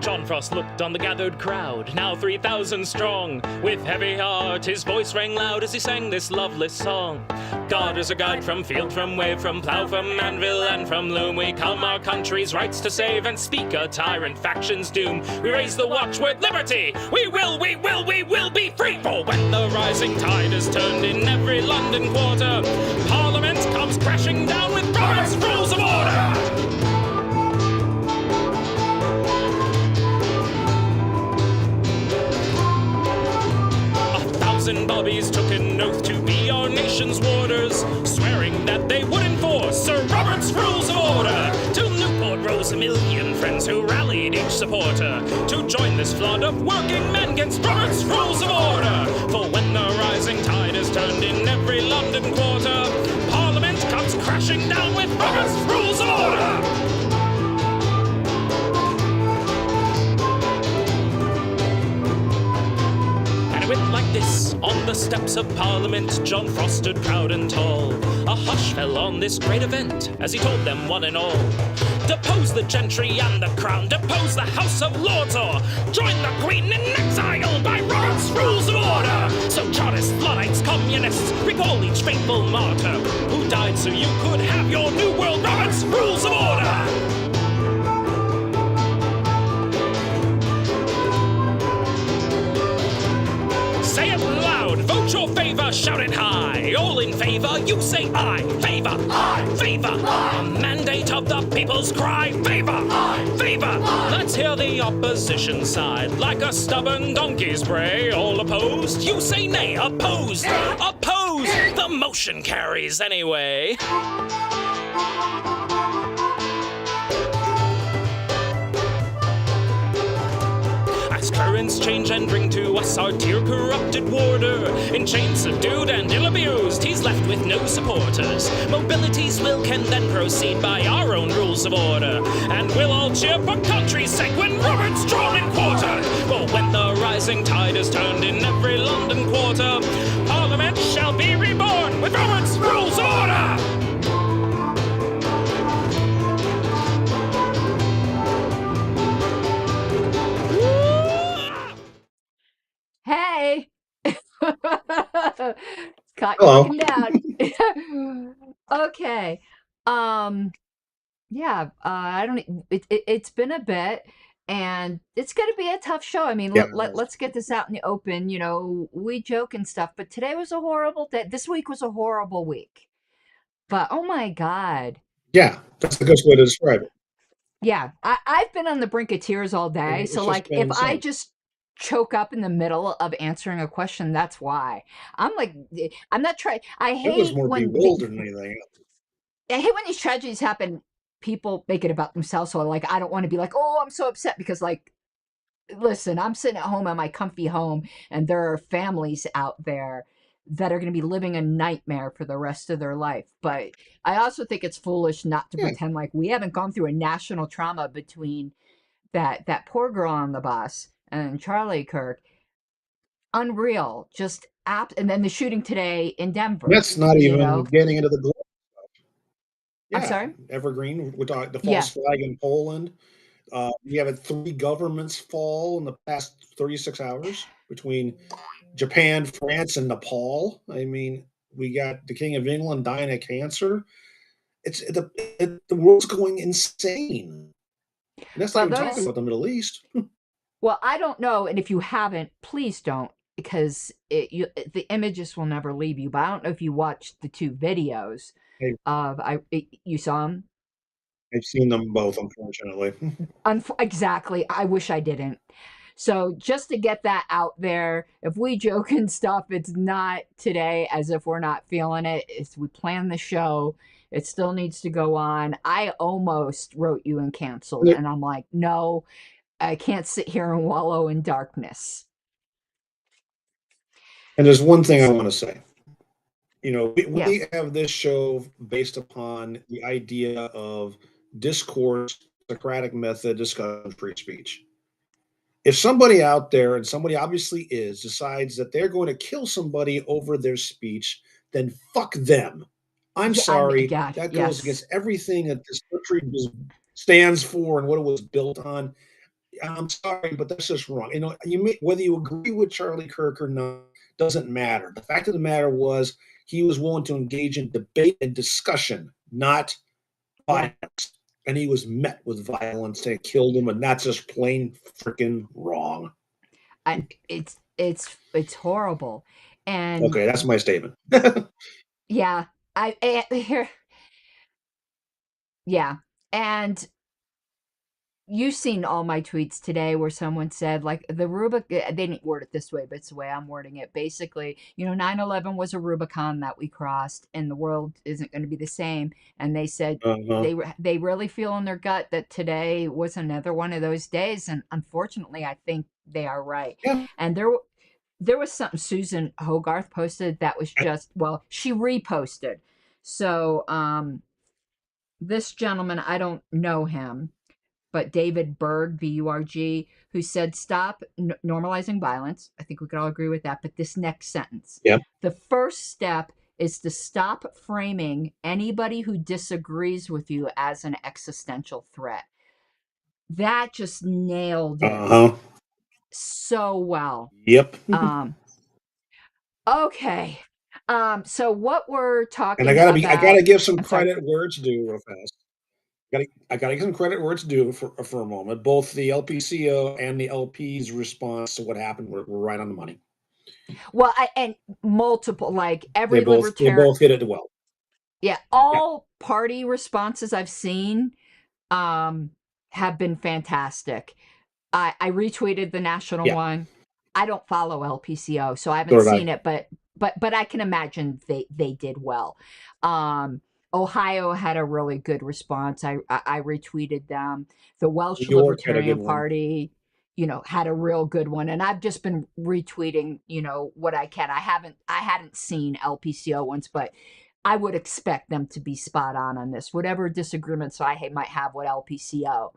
John Frost looked on the gathered crowd, now 3,000 strong. With heavy heart, his voice rang loud as he sang this loveless song. God is a guide from field, from wave, from plough, from anvil, and from loom. We come our country's rights to save and speak a tyrant faction's doom. We raise the watchword liberty. We will be free. For when the rising tide is turned in every London quarter, Parliament comes crashing down with Robert's Rules of Order. And bobbies took an oath to be our nation's warders, swearing that they would enforce Sir Robert's Rules of Order. Till Newport rose a million friends who rallied each supporter to join this flood of working men against Robert's Rules of Order. For when the rising tide is turned in every London quarter, Parliament comes crashing down with Robert's Rules of Order. Like this, on the steps of Parliament, John Frost stood proud and tall. A hush fell on this great event as he told them one and all: depose the gentry and the crown, depose the House of Lords, or join the Queen in exile by Robert's Rules of Order. Socialists, Luddites, Communists, recall each faithful martyr who died so you could have your new world. Robert's Rules of Order. Say it loud, vote your favor, shout it high. All in favor, you say aye. Favor, aye, favor. Aye. A mandate of the people's cry. Favor, aye, favor. Aye. Let's hear the opposition side. Like a stubborn donkey's bray. All opposed, you say nay. Opposed, opposed. The motion carries anyway. Currents change and bring to us our tear-corrupted warder. In chains subdued and ill-abused, he's left with no supporters. Mobility's will can then proceed by our own rules of order, and we'll all cheer for country's sake when Robert's drawn in quarter. For when the rising tide is turned in every London quarter, Parliament shall be reborn with Robert's Rules of Order. Hey! Caught you Hello. looking down. Okay. Yeah, I don't. It's been a bit, and it's going to be a tough show. I mean, Yeah. let's get this out in the open. You know, we joke and stuff, but today was a horrible day. This week was a horrible week. But oh my God. Yeah, that's the best way to describe it. Yeah, I've been on the brink of tears all day. It's So just like, been if I insane. just choke up in the middle of answering a question, that's why. I'm like, I'm not trying. I It was hate more when bewildered than anything else. I hate when these tragedies happen. People make it about themselves. So like, I don't want to be like, oh, I'm so upset because like, listen, I'm sitting at home at my comfy home, and there are families out there that are going to be living a nightmare for the rest of their life. But I also think it's foolish not to Yeah. pretend like we haven't gone through a national trauma between that poor girl on the bus and Charlie Kirk. Unreal, just and then the shooting today in Denver. That's not even getting into the global stuff. Yeah, I'm sorry? Evergreen with the Yeah. false flag in Poland. We have had 3 governments fall in the past 36 hours between Japan, France, and Nepal. I mean, we got the King of England dying of cancer. The world's going insane. And that's not even talking about the Middle East. Well, I don't know, and if you haven't, please don't, because the images will never leave you. But I don't know if you watched the 2 videos you saw them. I've seen them both, unfortunately. Exactly. I wish I didn't. So just to get that out there, if we joke and stuff, it's not today as if we're not feeling it. We plan the show. It still needs to go on. I almost wrote you and canceled, and I'm like, no, I can't sit here and wallow in darkness. And there's one thing I want to say. You know, we have this show based upon the idea of discourse, Socratic method, discussion, free speech. If somebody out there, and somebody obviously decides that they're going to kill somebody over their speech, then fuck them. I'm sorry. That goes against everything that this country stands for and what it was built on. I'm sorry, but that's just wrong. Whether you agree with Charlie Kirk or not doesn't matter. The fact of the matter was he was willing to engage in debate and discussion, not violence. And he was met with violence. They killed him, and that's just plain freaking wrong. It's horrible. And okay, that's my statement. yeah, here, yeah, and you've seen all my tweets today where someone said, like, the Rubicon, they didn't word it this way, but it's the way I'm wording it. Basically, 9/11 was a Rubicon that we crossed, and the world isn't going to be the same. And they said they really feel in their gut that today was another one of those days. And unfortunately, I think they are right. Yeah. And there was something Susan Hogarth posted that was just, well, she reposted. So this gentleman, I don't know him, but David Berg, B-U-R-G, who said, stop normalizing violence. I think we could all agree with that. But this next sentence, the first step is to stop framing anybody who disagrees with you as an existential threat. That just nailed it so well. Yep. Okay. So what we're talking and about, I gotta give some credit where it's due real fast. I gotta give some credit where it's due for a moment. Both the LPCO and the LP's response to what happened were right on the money. Well, and multiple, like every They libertarian, both hit it well. Yeah, all party responses I've seen have been fantastic. I retweeted the national one. I don't follow LPCO, so I haven't seen it, but I can imagine they did well. Ohio had a really good response. I retweeted them. The Welsh Libertarian Party, had a real good one, and I've just been retweeting, what I can. I hadn't seen LPCO ones, but I would expect them to be spot on this. Whatever disagreements I might have with LPCO,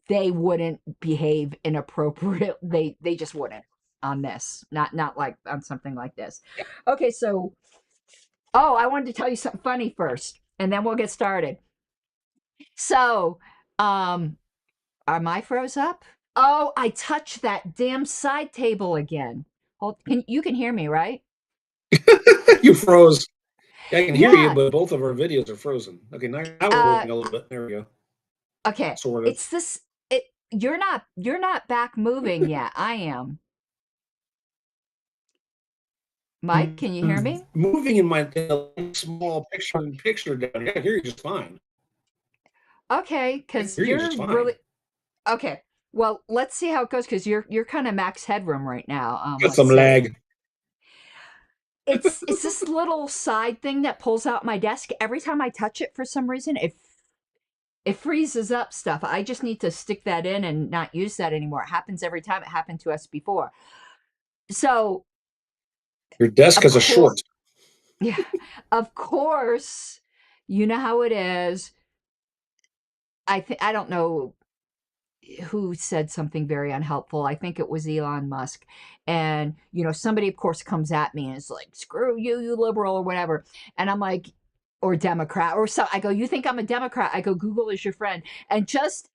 they wouldn't behave inappropriate. They just wouldn't on this. Not like on something like this. Okay, so I wanted to tell you something funny first, and then we'll get started. So, are my froze up? Oh, I touched that damn side table again. You can hear me, right? You froze. I can hear you, but both of our videos are frozen. Okay, now we're working a little bit. There we go. Okay, sort of. It's this. You're not back moving yet. I am. Mike, can you hear me? Moving in my small picture down here. I hear you just fine. Okay, because you're really okay. Well, let's see how it goes, because you're kind of max headroom right now. Got some lag. It's this little side thing that pulls out my desk. Every time I touch it, for some reason, it freezes up stuff. I just need to stick that in and not use that anymore. It happens every time. It happened to us before. So your desk is a short. Yeah, of course. You know how it is. I don't know who said something very unhelpful. I think it was Elon Musk. And, somebody, of course, comes at me and is like, screw you, you liberal, or whatever. And I'm like, or Democrat, or so. I go, you think I'm a Democrat? I go, Google is your friend. And just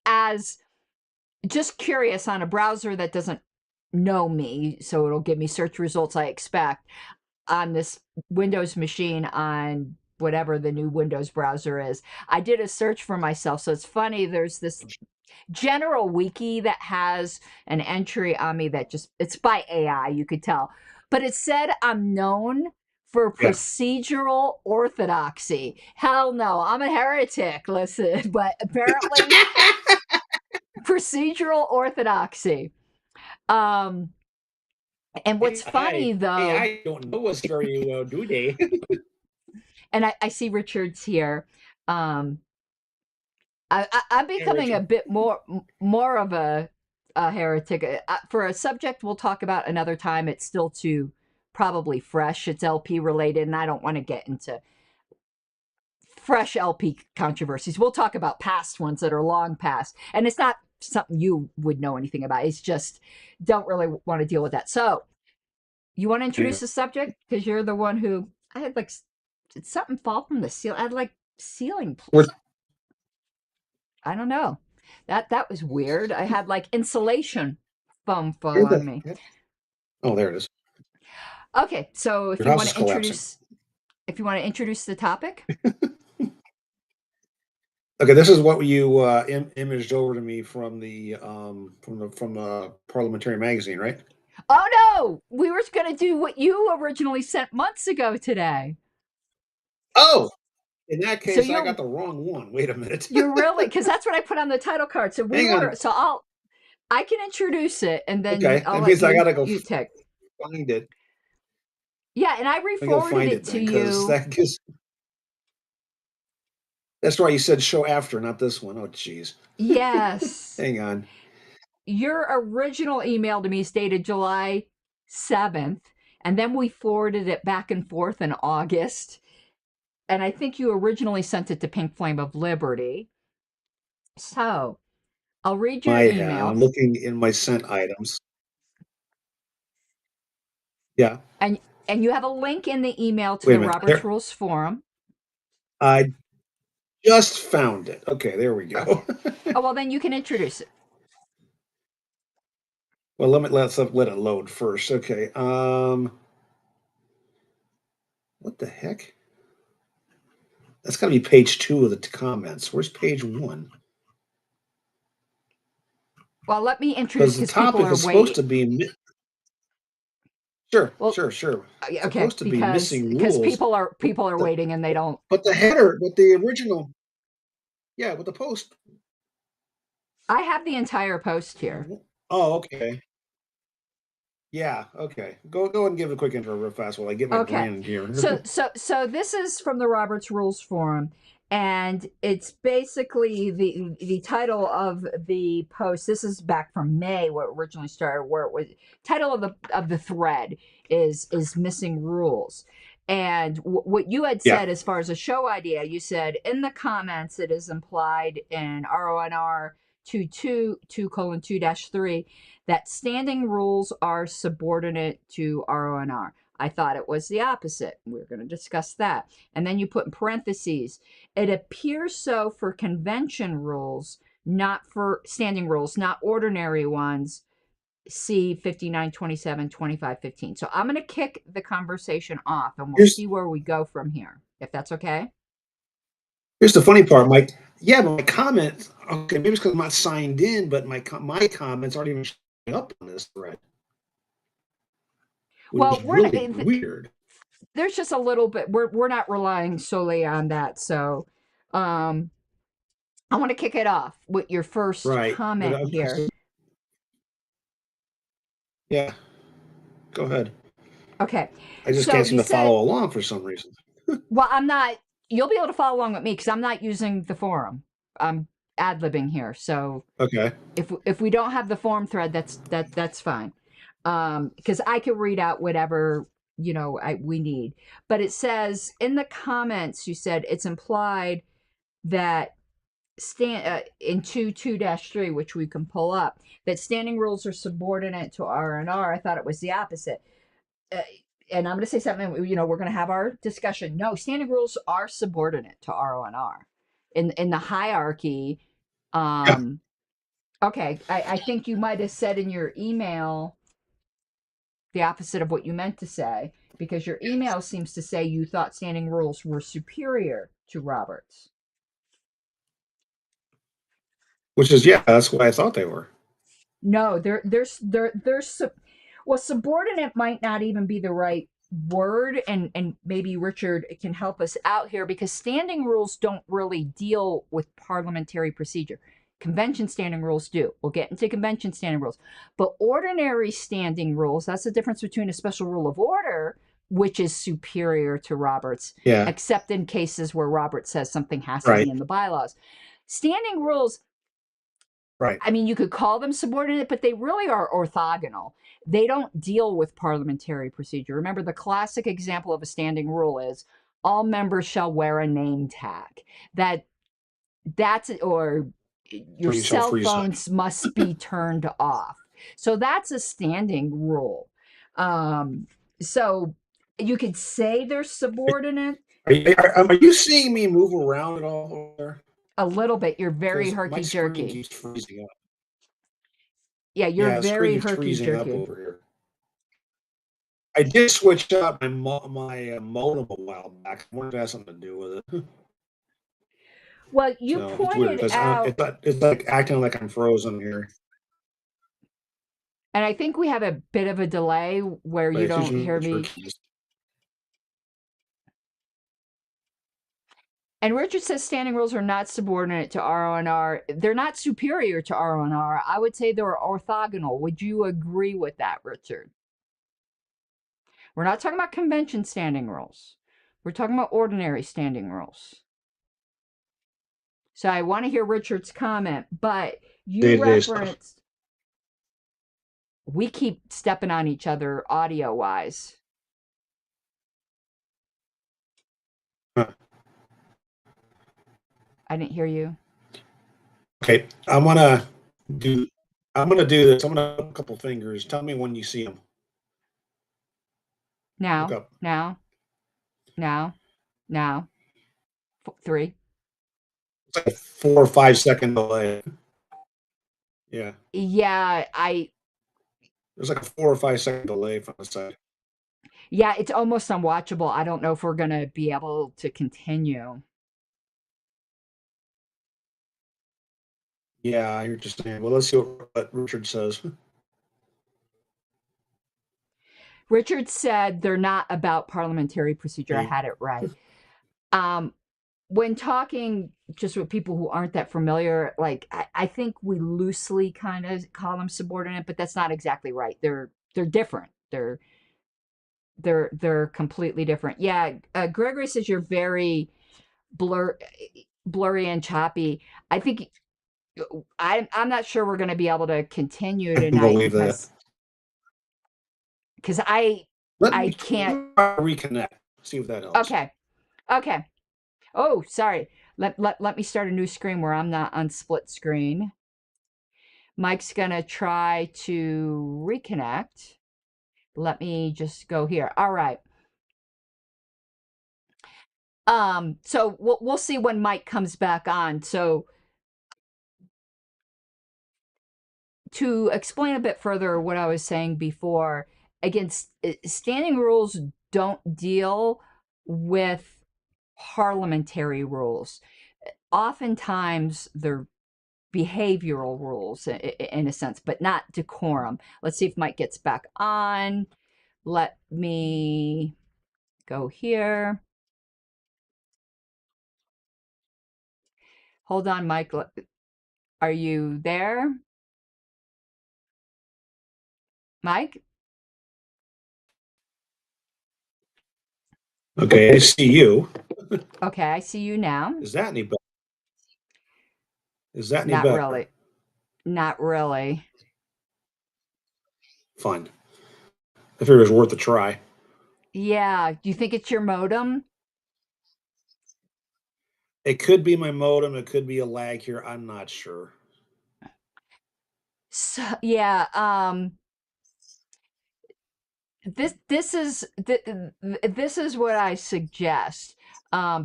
curious on a browser that doesn't know me, so it'll give me search results I expect on this Windows machine on whatever the new Windows browser is. I did a search for myself. So it's funny. There's this general wiki that has an entry on me that it's by AI, you could tell. But it said I'm known for procedural orthodoxy. Hell no, I'm a heretic, listen. But apparently procedural orthodoxy. And what's funny, though... I don't know us very well, do they? And I see Richard's here. I'm becoming a bit more of a heretic. For a subject we'll talk about another time, it's still too probably fresh. It's LP related, and I don't want to get into fresh LP controversies. We'll talk about past ones that are long past. And it's not something you would know anything about. It's just don't really want to deal with that. So you want to introduce the subject? Because you're the one who... I had like... Did something fall from the ceiling? I had like ceiling... I don't know. That was weird. I had like insulation foam fall Where on the me. heck? Oh, there it is. Okay, so Your house is collapsing. if you want to introduce the topic. Okay, this is what you imaged over to me from the Parliamentary Magazine, right? Oh no, we were going to do what you originally sent months ago today. Oh, in that So case, I got the wrong one. Wait a minute. you're really, because that's what I put on the title card. So we Hang were, on. so I can introduce it and then Okay, I'll that let means I gotta go you take. find it. Yeah, and I Let me go re-forwarded find it it to then, because you. that gives. That's right. You said show after, not this one. Oh, jeez. Yes. Hang on. Your original email to me stated July 7th, and then we forwarded it back and forth in August. And I think you originally sent it to Pink Flame of Liberty. So I'll read your I have. I'm email. looking in my sent items. Yeah. And you have a link in the email to Wait a the minute. Robert's There. Rules Forum. I just found it. Okay, there we go. Okay. Oh, well, then you can introduce it. Well, let's let it load first. Okay. What the heck? That's got to be page 2 of the comments. Where's page 1? Well, let me introduce Because the because people topic are is supposed waiting. to be. Sure, Well, sure, sure. It's okay, supposed to be missing because rules, people are the, waiting and they don't. but the header, but the original, yeah, with the post. I have the entire post here. Oh, okay. Yeah, okay. Go ahead and give a quick intro real fast while I get my Okay. brain in here. So this is from the Robert's Rules Forum, and it's basically the title of the post. This is back from May, where it originally started, where it was title of the thread is missing rules. And what you had Yeah, said as far as a show idea, you said in the comments it is implied in RONR 2:2:3 that standing rules are subordinate to RONR. I thought it was the opposite. We're going to discuss that. And then you put in parentheses, it appears so for convention rules, not for standing rules, not ordinary ones. See 5927 2515. So I'm going to kick the conversation off and we'll here's see where we go from here, if that's okay. here's the funny part, Mike. Yeah, but my comments. Okay, maybe it's because I'm not signed in, but my comments aren't even showing up on this thread, which Well, is really weird. there's just a little bit, we're not relying solely on that. So I want to kick it off with your first Right, but comment here. yeah, go ahead. Okay. I just So can't seem you to said, follow along for some reason. well, I'm not, you'll be able to follow along with me because I'm not using the forum. I'm ad-libbing here. So Okay. if we don't have the forum thread, that's fine. Because I can read out whatever, we need. But it says in the comments, you said it's implied that in 2:2-3, which we can pull up, that standing rules are subordinate to RNR. I thought it was the opposite. And I'm going to say something, we're going to have our discussion. No, standing rules are subordinate to RONR in the hierarchy. Yeah. Okay, I think you might have said in your email the opposite of what you meant to say, because your email seems to say you thought standing rules were superior to Roberts. Which is, yeah, that's what I thought they were. No, well, subordinate might not even be the right word, and maybe Richard can help us out here, because standing rules don't really deal with parliamentary procedure. Convention standing rules do. We'll get into convention standing rules. But ordinary standing rules, that's the difference between a special rule of order, which is superior to Roberts, Yeah. except in cases where Roberts says something has to Right. be in the bylaws. Standing rules, Right. I mean, you could call them subordinate, but they really are orthogonal. They don't deal with parliamentary procedure. Remember, the classic example of a standing rule is all members shall wear a name tag. Or your cell phones must be turned off. So that's a standing rule. So you could say they're subordinate. Are you seeing me move around at all? A little bit. You're very Because my screen herky-jerky. keeps freezing up. Yeah, you're Yeah, the screen very keeps freezing up herky-jerky. over here. I did switch out my modem a while back. I wonder if that has something to do with it. Well, you So it's weird pointed because out, it's like acting like I'm frozen here. and I think we have a bit of a delay where you Wait, excuse don't me, hear it's me. Richard. And Richard says standing rules are not subordinate to RONR. They're not superior to RONR. I would say they're orthogonal. Would you agree with that, Richard? We're not talking about convention standing rules. We're talking about ordinary standing rules. So I want to hear Richard's comment, but you Day-to-day stuff. referenced, we keep stepping on each other audio-wise. Huh. I didn't hear you. Okay, I'm gonna do this. I'm gonna put a couple fingers. Tell me when you see them. Look Now, up. now, now, now. 3. It's like a 4 or 5 second delay. Yeah, Yeah, there's like a 4 or 5 second delay from the side. yeah, it's almost unwatchable. I don't know if we're going to be able to continue. Yeah, I hear what you're saying. Well, let's see what Richard says. Richard said they're not about parliamentary procedure. I Okay. had it right. When talking just with people who aren't that familiar, like I think we loosely kind of call them subordinate, but that's not exactly right. They're different. They're completely different. Yeah, Gregory says you're very blurry and choppy. I think I'm not sure we're going to be able to continue I can tonight believe that. because Let I me can't. reconnect. See if that helps. Okay. Oh, sorry. Let me start a new screen where I'm not on split screen. Mike's gonna try to reconnect. Let me just go here. All right. So we'll see when Mike comes back on. So to explain a bit further what I was saying before, again, standing rules don't deal with parliamentary rules. Oftentimes, they're behavioral rules in a sense, but not decorum. Let's see if Mike gets back on. Let me go here. Hold on, Mike. Are you there? Mike? Okay, I see you. Okay, I see you now. Is that any better? Is that any Not better? really. Not really. Fine. I figured it was worth a try. Yeah. Do you think it's your modem? It could be my modem. It could be a lag here. I'm not sure. So, yeah. This is what I suggest,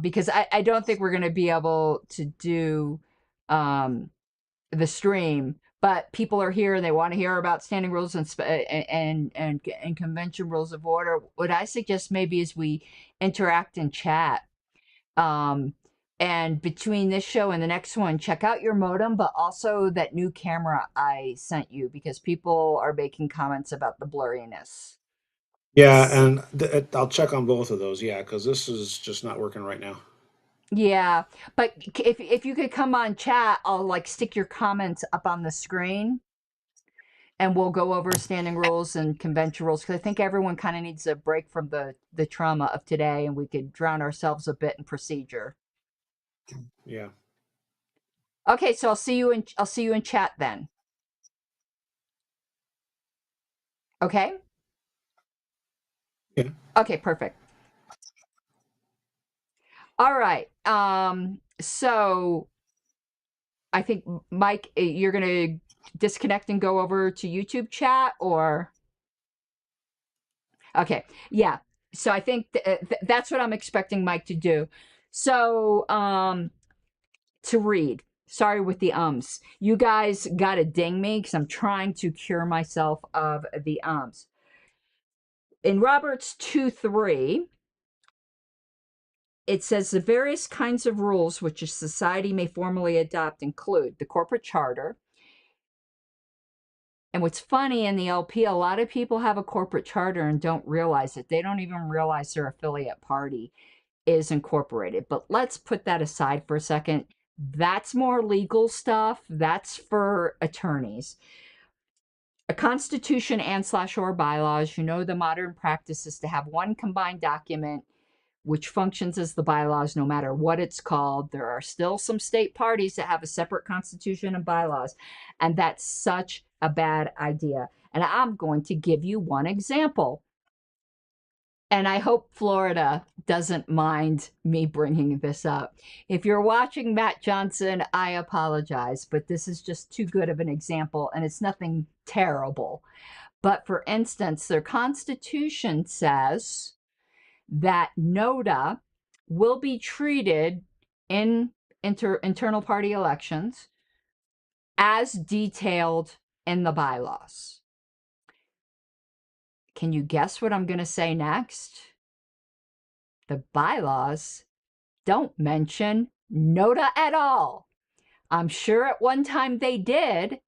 because I don't think we're going to be able to do the stream, but people are here and they want to hear about standing rules and convention rules of order. What I suggest maybe is we interact in chat. And between this show and the next one, check out your modem, but also that new camera I sent you because people are making comments about the blurriness. Yeah, and I'll check on both of those. Yeah, because this is just not working right now. Yeah, but if you could come on chat, I'll like stick your comments up on the screen, and we'll go over standing rules and convention rules because I think everyone kind of needs a break from the trauma of today, and we could drown ourselves a bit in procedure. Yeah. Okay, so I'll see you in chat then. Okay. Yeah. Okay, perfect. All right. So I think Mike, you're gonna disconnect and go over to YouTube chat, or okay, yeah. So I think that's what I'm expecting Mike to do. So to read. Sorry with the ums. You guys got to ding me because I'm trying to cure myself of the ums. In Roberts 2:3, it says the various kinds of rules which a society may formally adopt include the corporate charter. And what's funny in the LP, a lot of people have a corporate charter and don't realize it. They don't even realize their affiliate party is incorporated. But let's put that aside for a second. That's more legal stuff. That's for attorneys. A constitution and/or bylaws. You know, the modern practice is to have one combined document which functions as the bylaws no matter what it's called. There are still some state parties that have a separate constitution and bylaws, and that's such a bad idea. And I'm going to give you one example. And I hope Florida doesn't mind me bringing this up. If you're watching Matt Johnson, I apologize, but this is just too good of an example, and it's nothing terrible. But for instance, their constitution says that NOTA will be treated in internal party elections as detailed in the bylaws. Can you guess what I'm going to say next? The bylaws don't mention NOTA at all. I'm sure at one time they did,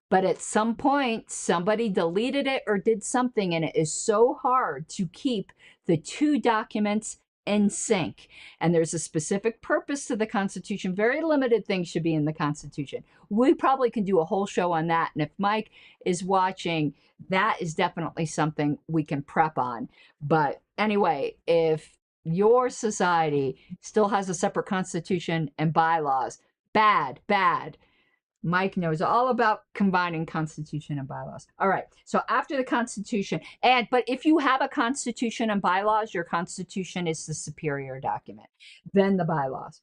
but at some point somebody deleted it or did something, and it is so hard to keep the two documents in sync. And there's a specific purpose to the Constitution. Very limited things should be in the Constitution. We probably can do a whole show on that. And if Mike is watching, that is definitely something we can prep on. But anyway, if your society still has a separate Constitution and bylaws, bad. Mike knows all about combining Constitution and bylaws. All right. So after the Constitution, but if you have a Constitution and bylaws, your Constitution is the superior document, then the bylaws.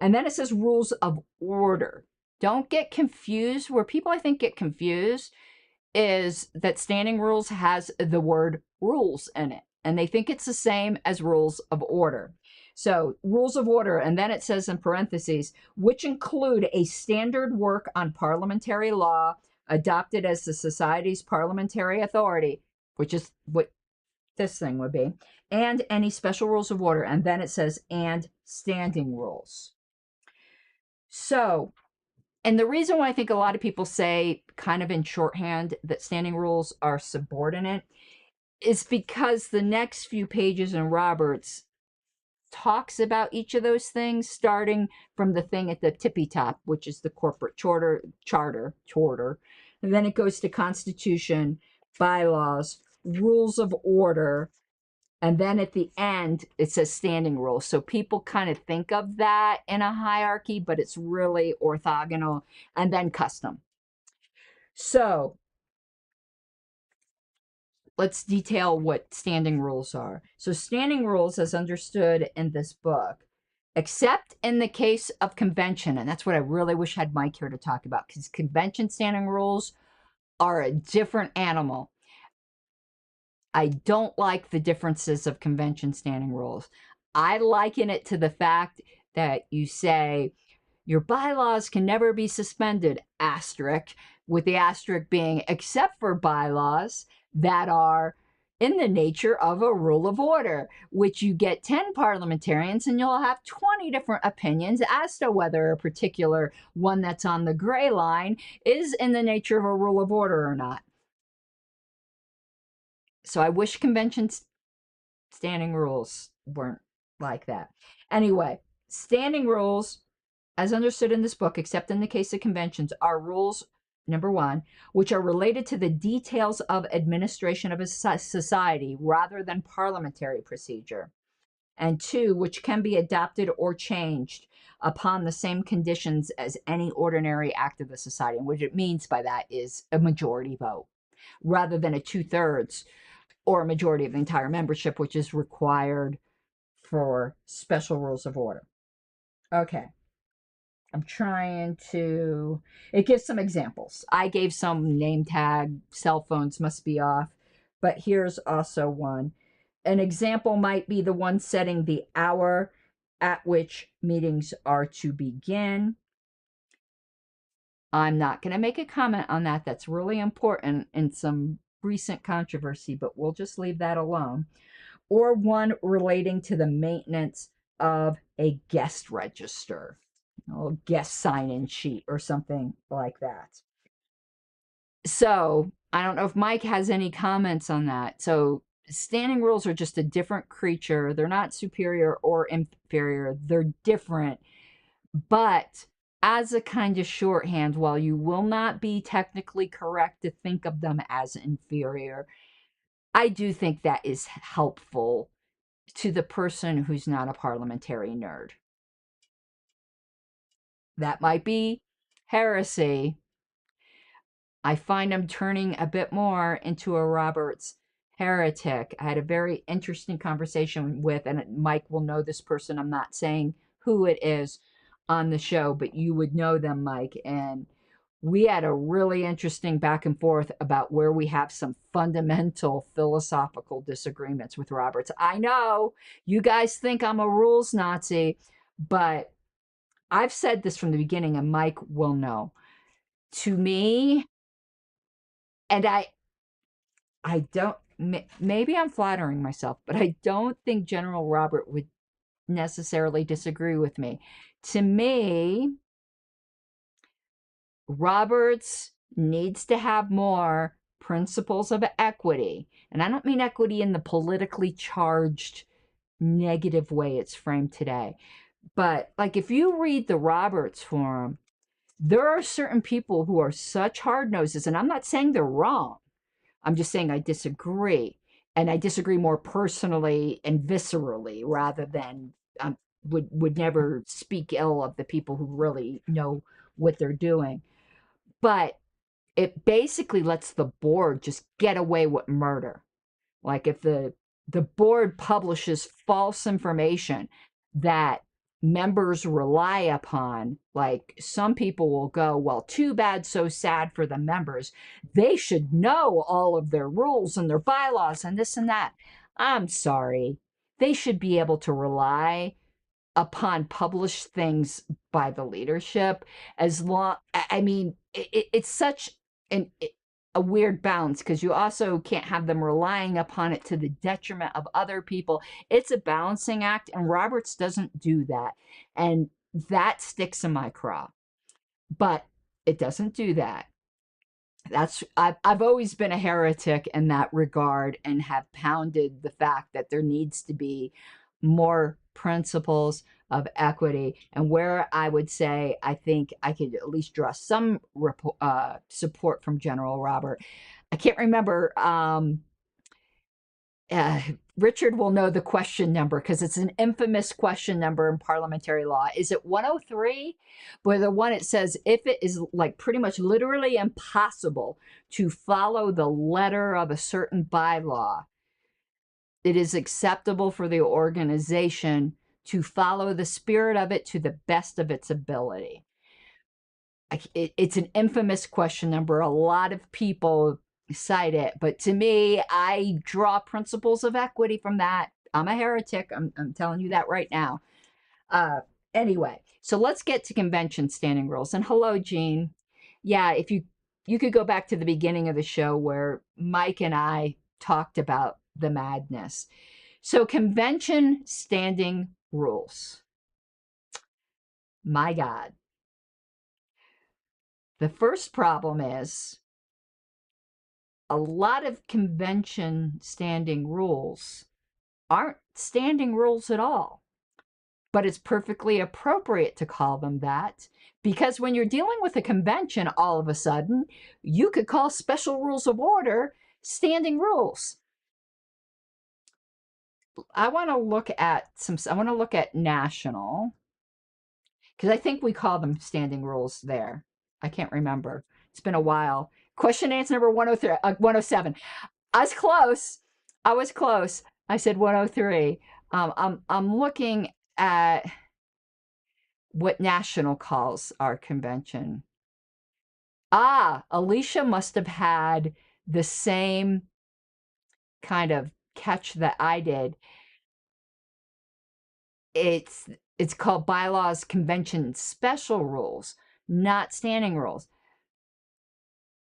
And then it says rules of order. Don't get confused. Where people, I think, get confused is that standing rules has the word rules in it, and they think it's the same as rules of order. So rules of order, and then it says in parentheses, which include a standard work on parliamentary law adopted as the society's parliamentary authority, which is what this thing would be, and any special rules of order. And then it says, and standing rules. So, and the reason why I think a lot of people say, kind of in shorthand, that standing rules are subordinate is because the next few pages in Roberts talks about each of those things, starting from the thing at the tippy top, which is the corporate charter. And then it goes to Constitution, bylaws, rules of order, and then at the end, it says standing rules. So people kind of think of that in a hierarchy, but it's really orthogonal, and then custom. So let's detail what standing rules are. So standing rules, as understood in this book, except in the case of convention, and that's what I really wish I had Mike here to talk about, because convention standing rules are a different animal. I don't like the differences of convention standing rules. I liken it to the fact that you say your bylaws can never be suspended, asterisk, with the asterisk being except for bylaws that are in the nature of a rule of order, which you get 10 parliamentarians and you'll have 20 different opinions as to whether a particular one that's on the gray line is in the nature of a rule of order or not. So I wish convention standing rules weren't like that. Anyway, standing rules, as understood in this book, except in the case of conventions, are rules, number one, which are related to the details of administration of a society rather than parliamentary procedure. And two, which can be adopted or changed upon the same conditions as any ordinary act of the society. And what it means by that is a majority vote rather than a 2/3 or a majority of the entire membership, which is required for special rules of order. Okay. I'm trying to, it gives some examples. I gave some name tag, cell phones must be off, but here's also one. An example might be the one setting the hour at which meetings are to begin, I'm not going to make a comment on that. That's really important in some recent controversy, but we'll just leave that alone. Or one relating to the maintenance of a guest register, a guest sign-in sheet or something like that. So I don't know if Mike has any comments on that. So standing rules are just a different creature. They're not superior or inferior. They're different. But as a kind of shorthand, while you will not be technically correct to think of them as inferior, I do think that is helpful to the person who's not a parliamentary nerd. That might be heresy. I find I'm turning a bit more into a Roberts heretic. I had a very interesting conversation with, and Mike will know this person, I'm not saying who it is on the show, but you would know them, Mike. And we had a really interesting back and forth about where we have some fundamental philosophical disagreements with Roberts. I know you guys think I'm a rules Nazi, but I've said this from the beginning, and Mike will know. To me, and I don't, maybe I'm flattering myself, but I don't think General Robert would necessarily disagree with me. To me, Roberts needs to have more principles of equity. And I don't mean equity in the politically charged negative way it's framed today. But like if you read the Roberts Forum, there are certain people who are such hard noses, and I'm not saying they're wrong. I'm just saying I disagree. And I disagree more personally and viscerally rather than would never speak ill of the people who really know what they're doing. But it basically lets the board just get away with murder. Like if the board publishes false information that members rely upon, like some people will go, well, too bad, so sad for the members. They should know all of their rules and their bylaws and this and that. I'm sorry. They should be able to rely upon published things by the leadership. As long, I mean, it's such a weird balance because you also can't have them relying upon it to the detriment of other people. It's a balancing act, and Roberts doesn't do that, and that sticks in my craw. But it doesn't do that. I've always been a heretic in that regard and have pounded the fact that there needs to be more principles of equity. And where I would say I think I could at least draw some support from General Robert. I can't remember. Richard will know the question number because it's an infamous question number in parliamentary law. Is it 103? Where the one it says, if it is like pretty much literally impossible to follow the letter of a certain bylaw, it is acceptable for the organization to follow the spirit of it to the best of its ability. It's an infamous question number. A lot of people cite it, but to me, I draw principles of equity from that. I'm a heretic. I'm telling you that right now. Anyway, so let's get to convention standing rules. And hello, Jean. Yeah, if you could go back to the beginning of the show where Mike and I talked about the madness. So convention standing rules. My God. The first problem is a lot of convention standing rules aren't standing rules at all. But it's perfectly appropriate to call them that because when you're dealing with a convention, all of a sudden, you could call special rules of order standing rules. I want to look at national because I think we call them standing rules there. I can't remember. It's been a while. Question and answer number 103, 107. I was close. I said 103. I'm looking at what national calls our convention. Alicia must have had the same kind of catch that I did. It's called bylaws, convention, special rules, not standing rules.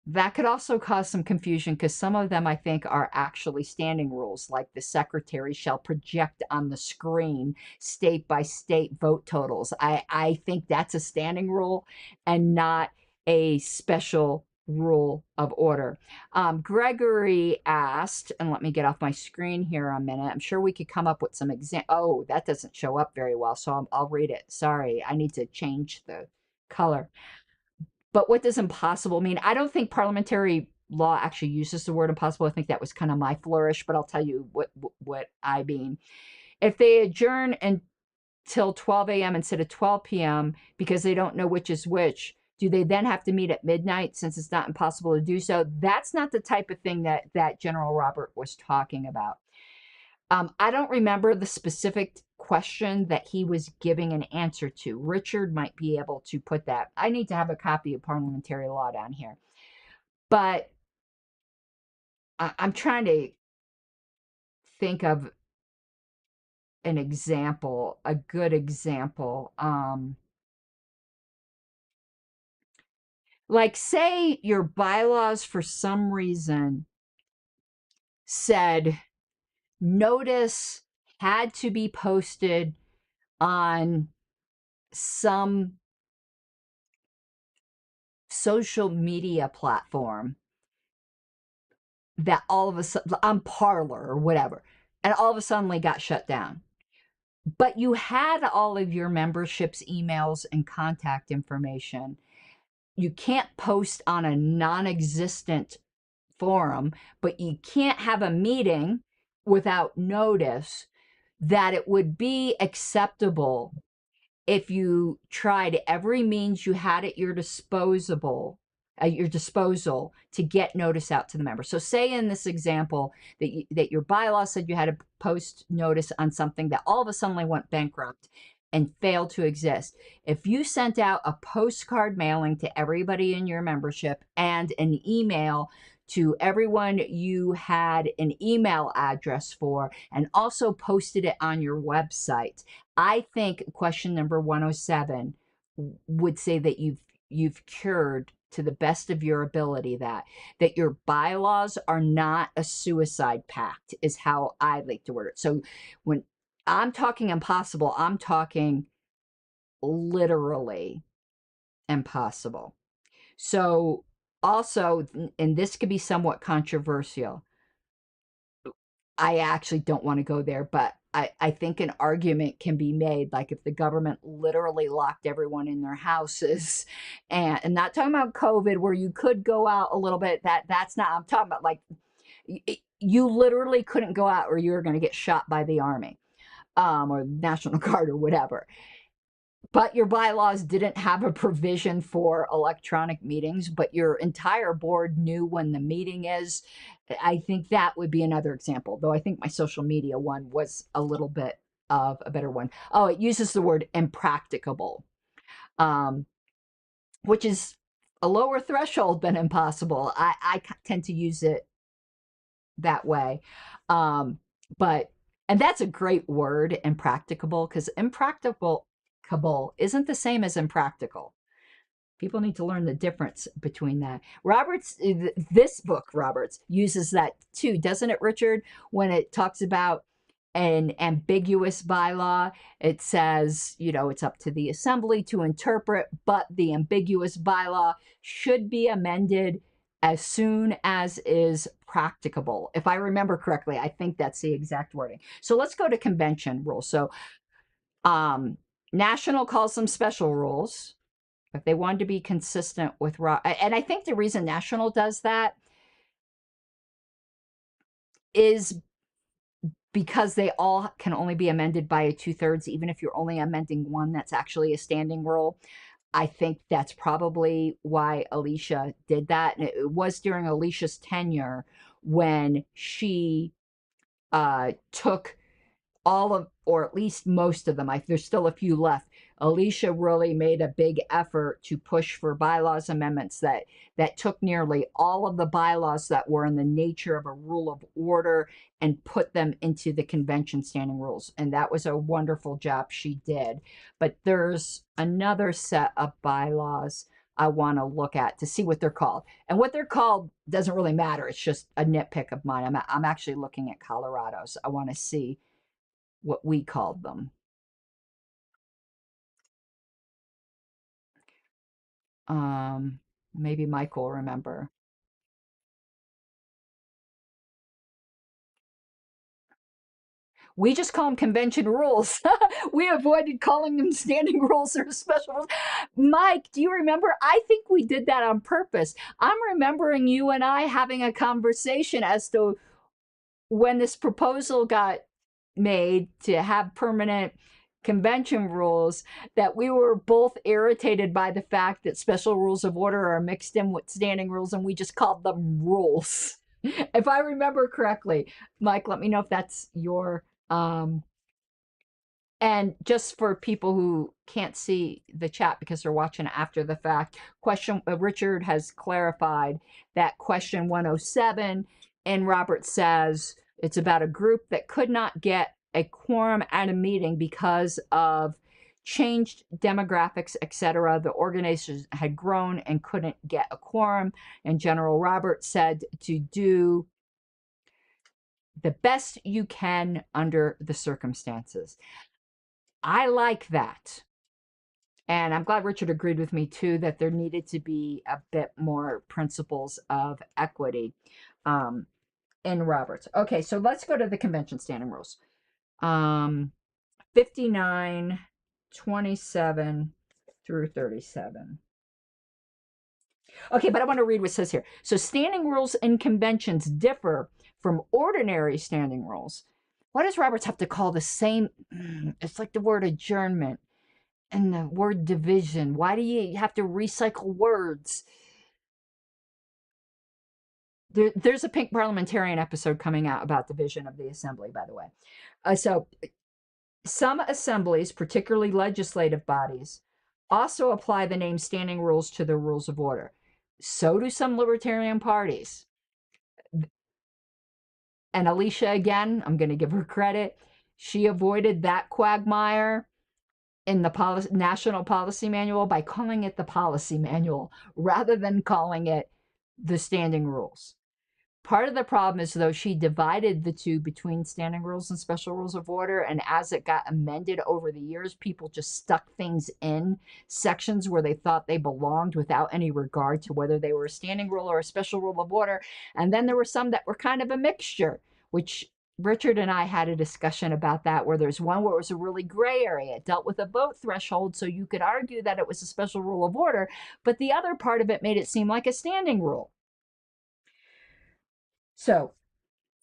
That could also cause some confusion because some of them, I think, are actually standing rules, like the secretary shall project on the screen state by state vote totals. I think that's a standing rule and not a special rule of order. Gregory asked, and let me get off my screen here a minute. I'm sure we could come up with some Oh, that doesn't show up very well, so I'll read it. Sorry, I need to change the color. But what does impossible mean? I don't think parliamentary law actually uses the word impossible. I think that was kind of my flourish, but I'll tell you what I mean. If they adjourn until 12 a.m. instead of 12 p.m. because they don't know which is which, do they then have to meet at midnight since it's not impossible to do so? That's not the type of thing that General Robert was talking about. I don't remember the specific question that he was giving an answer to. Richard might be able to put that. I need to have a copy of parliamentary law down here. But I'm trying to think of an example, a good example. Like, say your bylaws for some reason said notice had to be posted on some social media platform that all of a sudden, on Parlor or whatever, and all of a sudden they got shut down. But you had all of your membership's emails and contact information. You can't post on a non-existent forum, but you can't have a meeting without notice. That it would be acceptable if you tried every means you had at your disposal to get notice out to the member. So say in this example that your bylaw said you had to post notice on something that all of a sudden went bankrupt and failed to exist. If you sent out a postcard mailing to everybody in your membership and an email to everyone you had an email address for, and also posted it on your website, I think question number 107 would say that you've cured to the best of your ability that your bylaws are not a suicide pact, is how I like to word it. So when I'm talking impossible, I'm talking literally impossible. So also, and this could be somewhat controversial, I actually don't want to go there, but I think an argument can be made, like if the government literally locked everyone in their houses, and not talking about COVID where you could go out a little bit, that's not, I'm talking about like you literally couldn't go out or you were going to get shot by the army or National Guard or whatever. But your bylaws didn't have a provision for electronic meetings, but your entire board knew when the meeting is. I think that would be another example, though I think my social media one was a little bit of a better one. Oh, it uses the word impracticable, which is a lower threshold than impossible. I tend to use it that way. And that's a great word, impracticable, because impracticable isn't the same as impractical. People need to learn the difference between that. This book, Roberts, uses that too, doesn't it, Richard? When it talks about an ambiguous bylaw, it says, it's up to the assembly to interpret, but the ambiguous bylaw should be amended as soon as is practicable. If I remember correctly, I think that's the exact wording. So let's go to convention rules. So National calls them special rules. If they wanted to be consistent with and I think the reason National does that is because they all can only be amended by a 2/3, even if you're only amending one that's actually a standing rule. I think that's probably why Alicia did that. And it was during Alicia's tenure when she took all of, or at least most of them, there's still a few left. Alicia really made a big effort to push for bylaws amendments that took nearly all of the bylaws that were in the nature of a rule of order and put them into the convention standing rules. And that was a wonderful job she did. But there's another set of bylaws. I want to look at to see what they're called. And what they're called doesn't really matter. It's just a nitpick of mine. I'm actually looking at Colorado's. I want to see what we called them. Maybe Mike will remember. We just call them convention rules. We avoided calling them standing rules or special rules. Mike, do you remember? I think we did that on purpose. I'm remembering you and I having a conversation as to when this proposal got made to have permanent convention rules, that we were both irritated by the fact that special rules of order are mixed in with standing rules, and we just called them rules. If I remember correctly. Mike, let me know if that's your and just for people who can't see the chat because they're watching after the fact, Richard has clarified that question 107, and Robert says it's about a group that could not get a quorum at a meeting because of changed demographics, etc. The organization had grown and couldn't get a quorum, and General Robert said to do the best you can under the circumstances. I like that. And I'm glad Richard agreed with me too that there needed to be a bit more principles of equity in Roberts. Okay, so let's go to the convention standing rules. 59, 27 through 37. Okay, but I want to read what it says here. So standing rules and conventions differ from ordinary standing rules. Why does Roberts have to call the same? It's like the word adjournment and the word division. Why do you have to recycle words? There's a Pink Parliamentarian episode coming out about division of the assembly, by the way. So some assemblies, particularly legislative bodies, also apply the name standing rules to the rules of order. So do some libertarian parties. And Alicia, again, I'm going to give her credit. She avoided that quagmire in the National Policy Manual by calling it the Policy Manual rather than calling it the standing rules. Part of the problem is, though, she divided the two between standing rules and special rules of order, and as it got amended over the years, people just stuck things in sections where they thought they belonged without any regard to whether they were a standing rule or a special rule of order. And then there were some that were kind of a mixture, which Richard and I had a discussion about that, where there's one where it was a really gray area. It dealt with a vote threshold, so you could argue that it was a special rule of order, but the other part of it made it seem like a standing rule. So,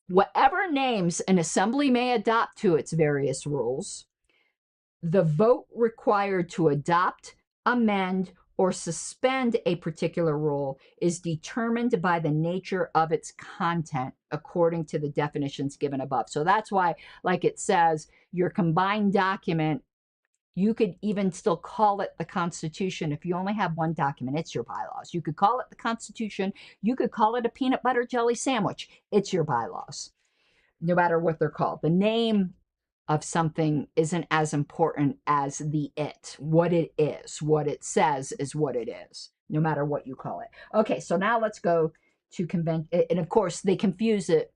whatever names an assembly may adopt to its various rules, the vote required to adopt, amend, or suspend a particular rule is determined by the nature of its content according to the definitions given above. So that's why, like it says, your combined document, you could even still call it the Constitution. If you only have one document, it's your bylaws. You could call it the Constitution. You could call it a peanut butter jelly sandwich. It's your bylaws, no matter what they're called. The name of something isn't as important as the it. What it is, what it says is what it is, no matter what you call it. Okay, so now let's go to convention. And of course, they confuse it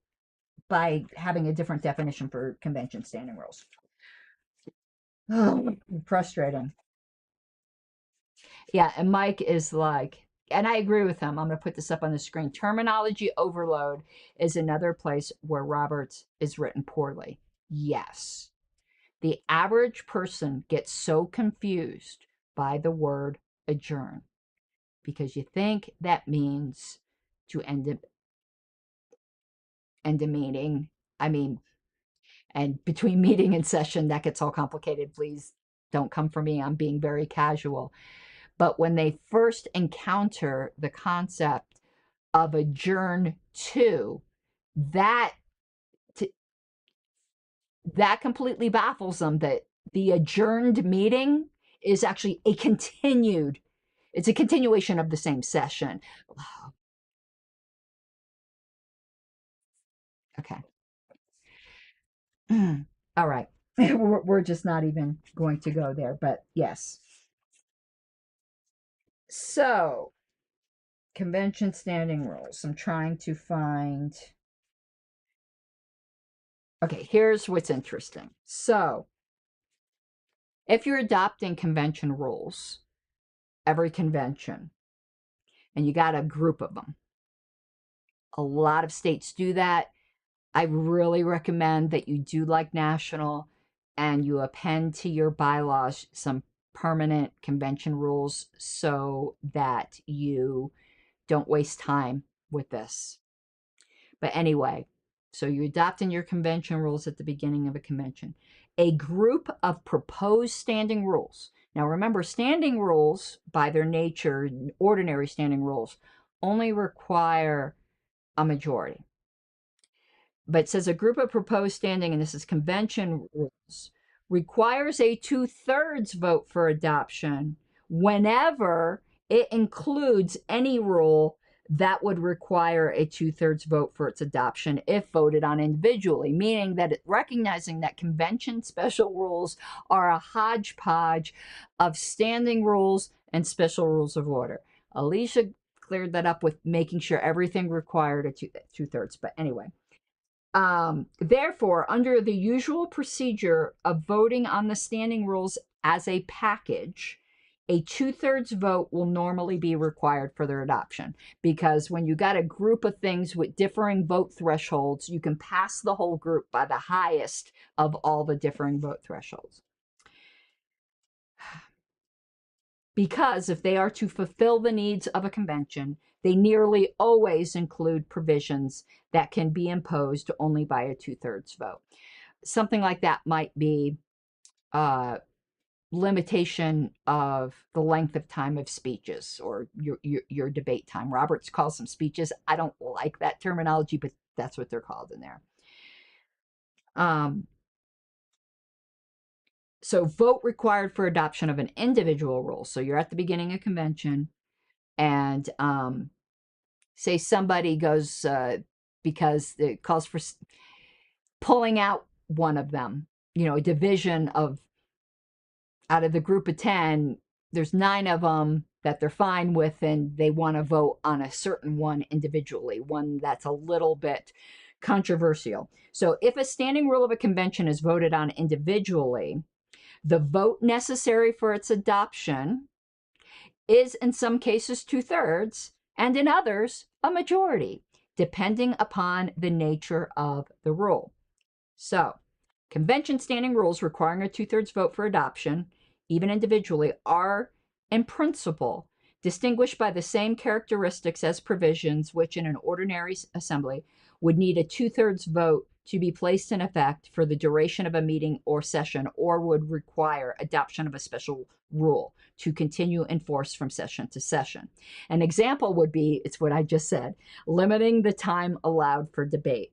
by having a different definition for convention standing rules. Oh, frustrating. Yeah, and Mike is like, and I agree with him. I'm going to put this up on the screen. Terminology overload is another place where Roberts is written poorly. Yes. The average person gets so confused by the word adjourn because you think that means to end a meeting. I mean, and between meeting and session, that gets all complicated. Please don't come for me. I'm being very casual. But when they first encounter the concept of adjourn to, that completely baffles them, that the adjourned meeting is actually it's a continuation of the same session. Okay. All right. We're just not even going to go there, but yes. So, convention standing rules. I'm trying to find. Okay, here's what's interesting. So, if you're adopting convention rules, every convention, and you got a group of them, a lot of states do that. I really recommend that you do like national and you append to your bylaws some permanent convention rules so that you don't waste time with this. But anyway, so you're adopting your convention rules at the beginning of a convention. A group of proposed standing rules. Now remember, standing rules, by their nature, ordinary standing rules, only require a majority. But it says a group of proposed standing, and this is convention rules, requires a 2/3 vote for adoption whenever it includes any rule that would require a 2/3 vote for its adoption if voted on individually, meaning that recognizing that convention special rules are a hodgepodge of standing rules and special rules of order. Alicia cleared that up with making sure everything required a 2/3. But anyway. Therefore, under the usual procedure of voting on the standing rules as a package, a 2/3 vote will normally be required for their adoption, because when you got a group of things with differing vote thresholds, you can pass the whole group by the highest of all the differing vote thresholds. Because if they are to fulfill the needs of a convention, they nearly always include provisions that can be imposed only by a 2/3 vote. Something like that might be limitation of the length of time of speeches or your debate time. Roberts calls them speeches. I don't like that terminology, but that's what they're called in there. So vote required for adoption of an individual rule. So you're at the beginning of convention and say somebody goes because it calls for pulling out one of them, a division of, out of the group of 10, there's 9 of them that they're fine with and they want to vote on a certain one individually, one that's a little bit controversial. So if a standing rule of a convention is voted on individually, the vote necessary for its adoption is in some cases 2/3 and in others a majority, depending upon the nature of the rule. So, convention standing rules requiring a 2/3 vote for adoption, even individually, are in principle distinguished by the same characteristics as provisions which in an ordinary assembly would need a 2/3 vote to be placed in effect for the duration of a meeting or session, or would require adoption of a special rule to continue in force from session to session. An example would be, it's what I just said, limiting the time allowed for debate.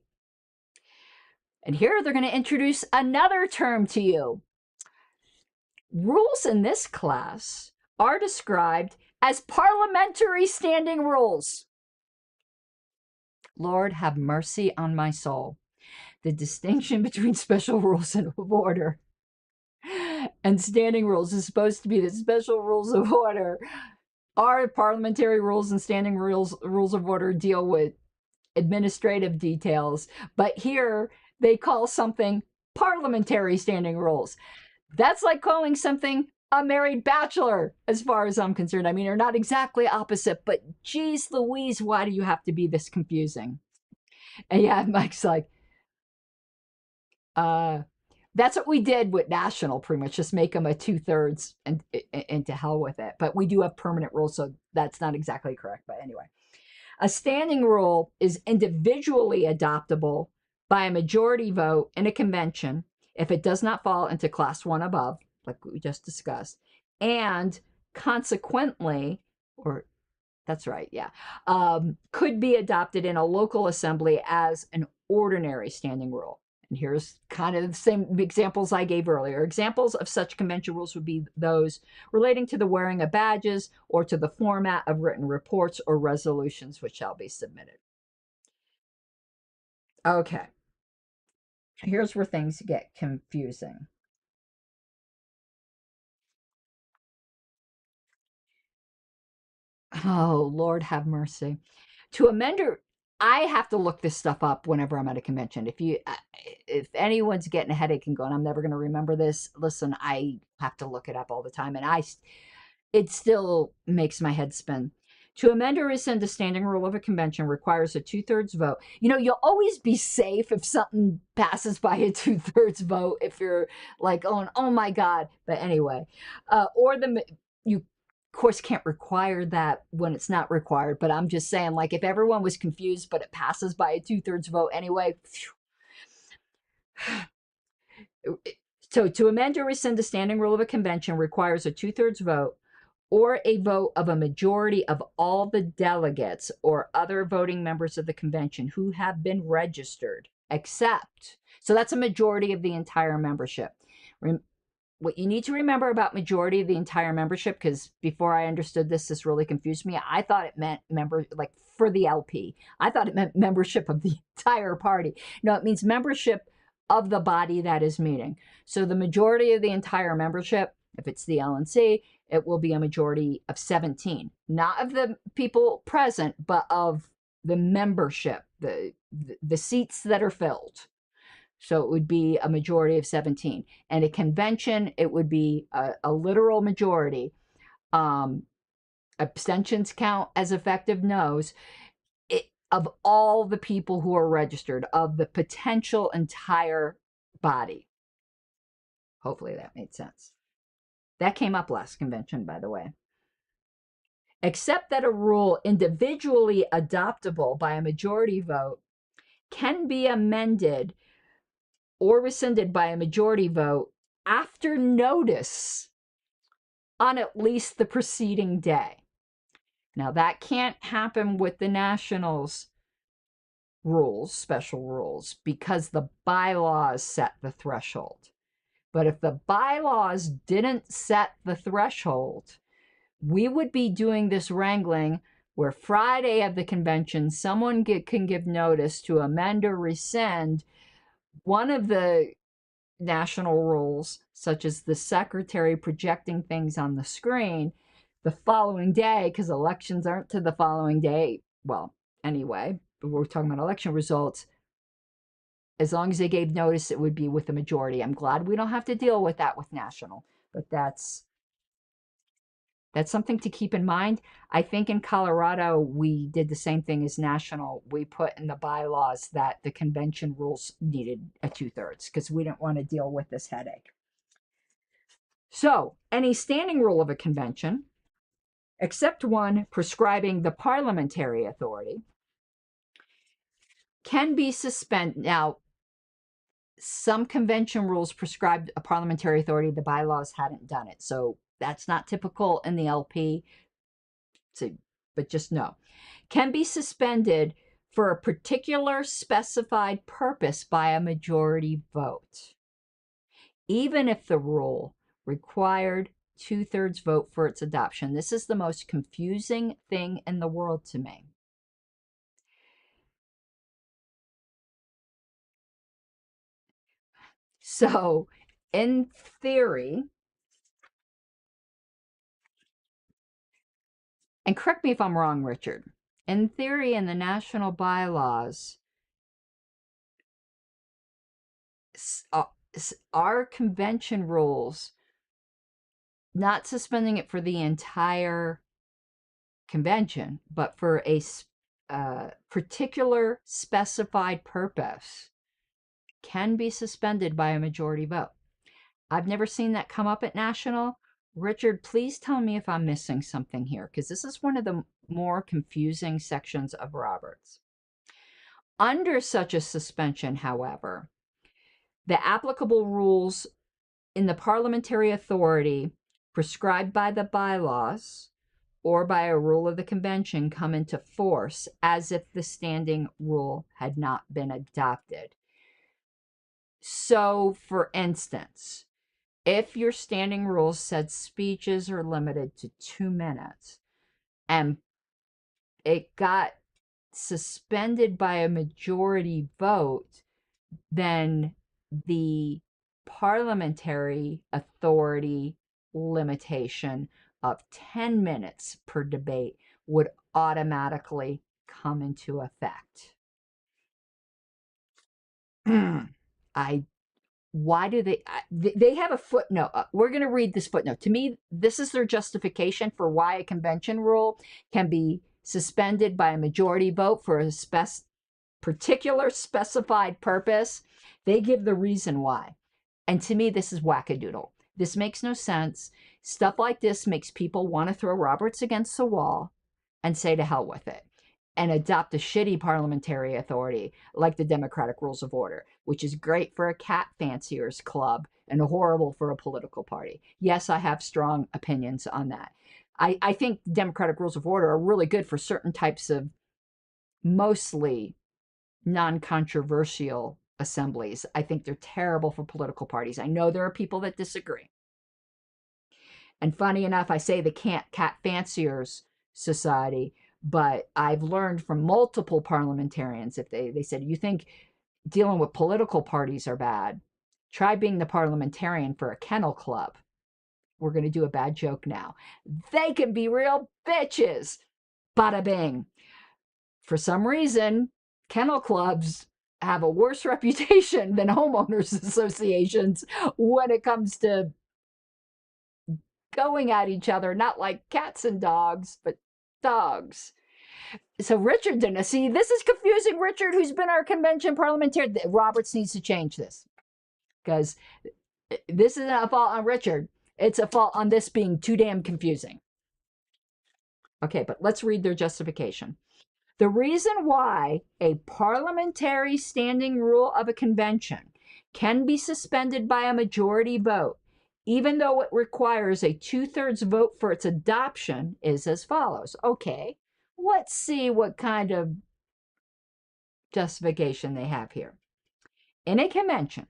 And here they're going to introduce another term to you. Rules in this class are described as parliamentary standing rules. Lord, have mercy on my soul. The distinction between special rules of order and standing rules is supposed to be that special rules of order are parliamentary rules, and standing rules of order deal with administrative details. But here they call something parliamentary standing rules. That's like calling something a married bachelor, as far as I'm concerned. I mean, they're not exactly opposite, but geez Louise, why do you have to be this confusing? And yeah, Mike's like, that's what we did with national, pretty much, just make them a 2/3 and to hell with it. But we do have permanent rules, so that's not exactly correct. But anyway, a standing rule is individually adoptable by a majority vote in a convention if it does not fall into class 1 above, like we just discussed, and consequently, or that's right, yeah, could be adopted in a local assembly as an ordinary standing rule. And here's kind of the same examples I gave earlier. Examples of such convention rules would be those relating to the wearing of badges or to the format of written reports or resolutions which shall be submitted. Okay. Here's where things get confusing. Oh, Lord have mercy. To amend or I have to look this stuff up whenever I'm at a convention. If anyone's getting a headache and going, I'm never going to remember this. Listen, I have to look it up all the time, and it still makes my head spin. To amend or rescind a standing rule of a convention requires a 2/3 vote. You'll always be safe if something passes by a 2/3 vote. If you're like, oh my God. But anyway, you of course can't require that when it's not required, but I'm just saying, like, if everyone was confused but it passes by a 2/3 vote anyway. So to amend or rescind a standing rule of a convention requires a 2/3 vote or a vote of a majority of all the delegates or other voting members of the convention who have been registered, except, so that's a majority of the entire membership. What you need to remember about majority of the entire membership, because before I understood this really confused me. I thought it meant like for the LP. I thought it meant membership of the entire party. No, it means membership of the body that is meeting. So the majority of the entire membership, if it's the LNC, it will be a majority of 17. Not of the people present, but of the membership, the seats that are filled. So it would be a majority of 17. And a convention, it would be a literal majority. Abstentions count as effective no's. Of all the people who are registered, of the potential entire body. Hopefully that made sense. That came up last convention, by the way. Except that a rule individually adoptable by a majority vote can be amended or rescinded by a majority vote after notice on at least the preceding day. Now, that can't happen with the Nationals rules, special rules, because the bylaws set the threshold. But if the bylaws didn't set the threshold, we would be doing this wrangling where Friday of the convention, someone can give notice to amend or rescind one of the national rules, such as the secretary projecting things on the screen the following day, because elections aren't to the following day. Well, anyway, but we're talking about election results. As long as they gave notice, it would be with a majority. I'm glad we don't have to deal with that with national, but that's something to keep in mind. I think in Colorado, we did the same thing as national. We put in the bylaws that the convention rules needed a 2/3 because we didn't want to deal with this headache. So, any standing rule of a convention, except one prescribing the parliamentary authority, can be suspended. Now, some convention rules prescribed a parliamentary authority. The bylaws hadn't done it. So that's not typical in the LP. So, but just know, can be suspended for a particular specified purpose by a majority vote, even if the rule required 2/3 vote for its adoption. This is the most confusing thing in the world to me. So, in theory, and correct me if I'm wrong, Richard, in theory, in the national bylaws, our convention rules, not suspending it for the entire convention, but for a particular specified purpose, can be suspended by a majority vote. I've never seen that come up at national. Richard, please tell me if I'm missing something here, because this is one of the more confusing sections of Roberts. Under such a suspension, however, the applicable rules in the parliamentary authority prescribed by the bylaws or by a rule of the convention come into force as if the standing rule had not been adopted. So, for instance, if your standing rules said speeches are limited to 2 minutes and it got suspended by a majority vote, then the parliamentary authority limitation of 10 minutes per debate would automatically come into effect. Why do they have a footnote? We're going to read this footnote. To me, this is their justification for why a convention rule can be suspended by a majority vote for a particular specified purpose. They give the reason why. And to me, this is wackadoodle. This makes no sense. Stuff like this makes people want to throw Roberts against the wall and say to hell with it and adopt a shitty parliamentary authority like the Democratic Rules of Order, which is great for a cat fanciers club and horrible for a political party. Yes, I have strong opinions on that. I think Democratic Rules of Order are really good for certain types of mostly non-controversial assemblies. I think they're terrible for political parties. I know there are people that disagree. And funny enough, I say the cat fanciers society, but I've learned from multiple parliamentarians, if they said, you think dealing with political parties are bad, try being the parliamentarian for a kennel club. We're going to do a bad joke now. They can be real bitches. Bada bing. For some reason, kennel clubs have a worse reputation than homeowners associations when it comes to going at each other, not like cats and dogs, but dogs. So Richard didn't see. This is confusing. Richard, who's been our convention parliamentarian, Roberts needs to change this because this isn't a fault on Richard. It's a fault on this being too damn confusing. Okay, but let's read their justification. The reason why a parliamentary standing rule of a convention can be suspended by a majority vote, even though it requires a 2/3 vote for its adoption, is as follows. Okay, let's see what kind of justification they have here. In a convention,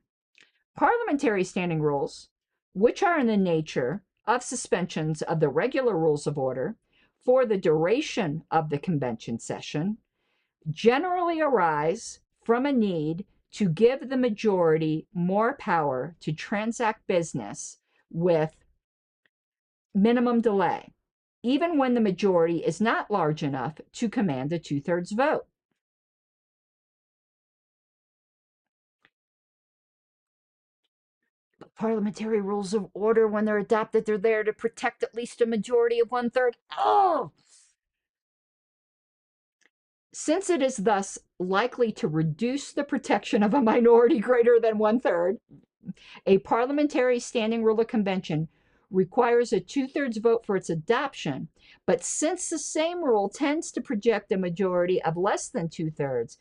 parliamentary standing rules, which are in the nature of suspensions of the regular rules of order for the duration of the convention session, generally arise from a need to give the majority more power to transact business with minimum delay, even when the majority is not large enough to command a 2/3 vote. But parliamentary rules of order, when they're adopted, they're there to protect at least a majority of 1/3. Oh! Since it is thus likely to reduce the protection of a minority greater than 1/3, a parliamentary standing rule of convention requires a 2/3 vote for its adoption, but since the same rule tends to project a majority of less than 2/3,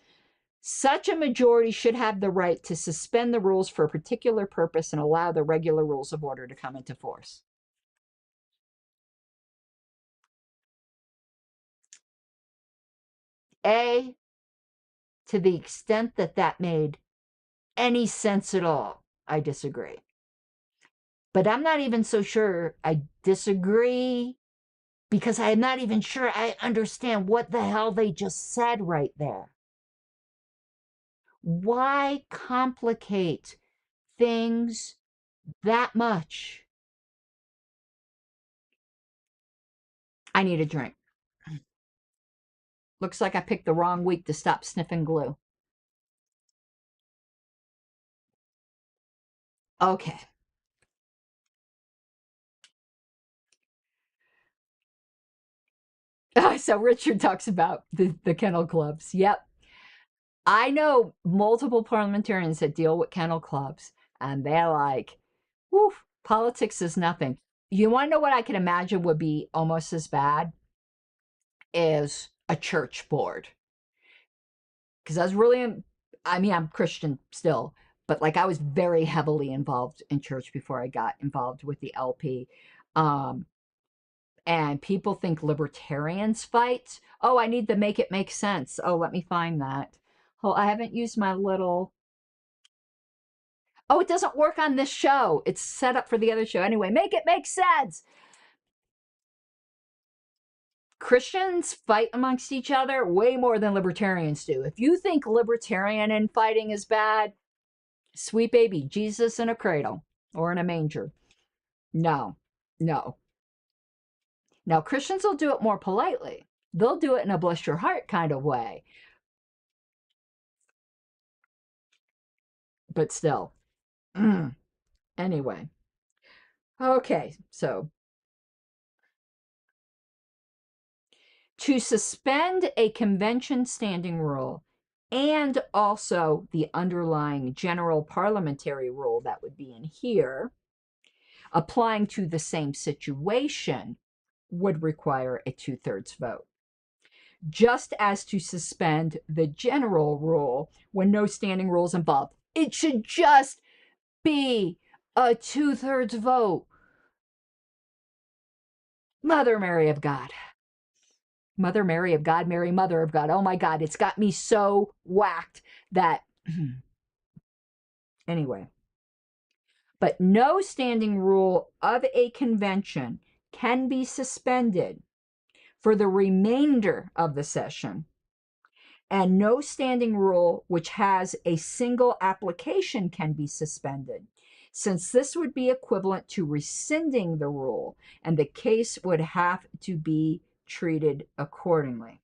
such a majority should have the right to suspend the rules for a particular purpose and allow the regular rules of order to come into force. To the extent that that made any sense at all, I disagree. But I'm not even so sure I disagree because I'm not even sure I understand what the hell they just said right there. Why complicate things that much? I need a drink. Looks like I picked the wrong week to stop sniffing glue. Okay. So Richard talks about the kennel clubs. Yep. I know multiple parliamentarians that deal with kennel clubs, and they're like, woof, politics is nothing. You want to know what I can imagine would be almost as bad? Is a church board. Because I was really, I'm Christian still, but like I was very heavily involved in church before I got involved with the LP. And people think libertarians fight. Oh, I need to make it make sense. Oh, let me find that. Oh, I haven't used my little. Oh, it doesn't work on this show. It's set up for the other show. Anyway, make it make sense. Christians fight amongst each other way more than libertarians do. If you think libertarian infighting is bad, sweet baby, Jesus in a cradle or in a manger. No. Now, Christians will do it more politely. They'll do it in a bless your heart kind of way. But still. Anyway. Okay, so to suspend a convention standing rule and also the underlying general parliamentary rule that would be in here, applying to the same situation, would require a 2/3 vote. Just as to suspend the general rule when no standing rule is involved, it should just be a 2/3 vote. Mother Mary of God. Mother Mary of God, Mary Mother of God. Oh my God, it's got me so whacked that. Anyway. But no standing rule of a convention can be suspended for the remainder of the session, and no standing rule which has a single application can be suspended, since this would be equivalent to rescinding the rule, and the case would have to be treated accordingly.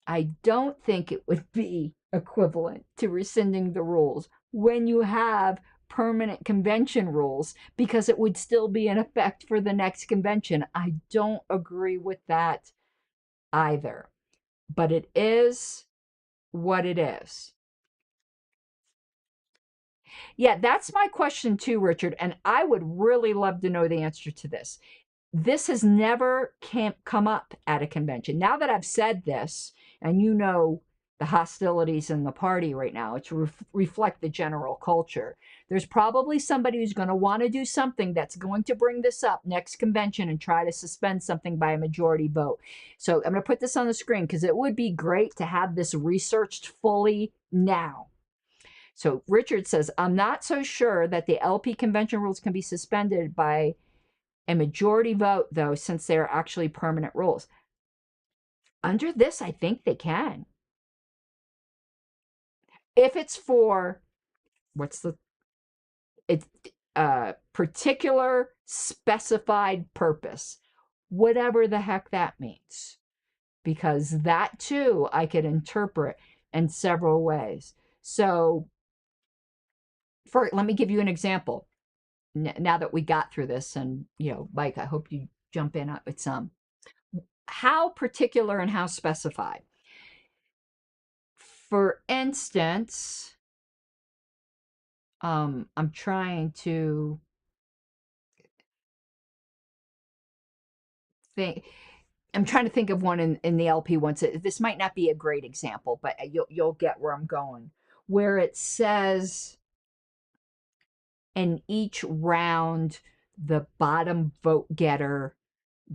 I don't think it would be equivalent to rescinding the rules when you have permanent convention rules, because it would still be in effect for the next convention. I don't agree with that either, but it is what it is. Yeah, that's my question too, Richard, and I would really love to know the answer to this. This has never come up at a convention. Now that I've said this, and you know the hostilities in the party right now, it's reflect the general culture. There's probably somebody who's going to want to do something that's going to bring this up next convention and try to suspend something by a majority vote. So I'm going to put this on the screen because it would be great to have this researched fully now. So Richard says, I'm not so sure that the LP convention rules can be suspended by a majority vote, though, since they are actually permanent rules. Under this, I think they can. If it's for, particular specified purpose, whatever the heck that means. Because that, too, I could interpret in several ways. So, let me give you an example. Now that we got through this, and, Mike, I hope you jump in with some. How particular and how specified? For instance, I'm trying to think. I'm trying to think of one in the LP once. This might not be a great example, but you'll get where I'm going. Where it says in each round, the bottom vote getter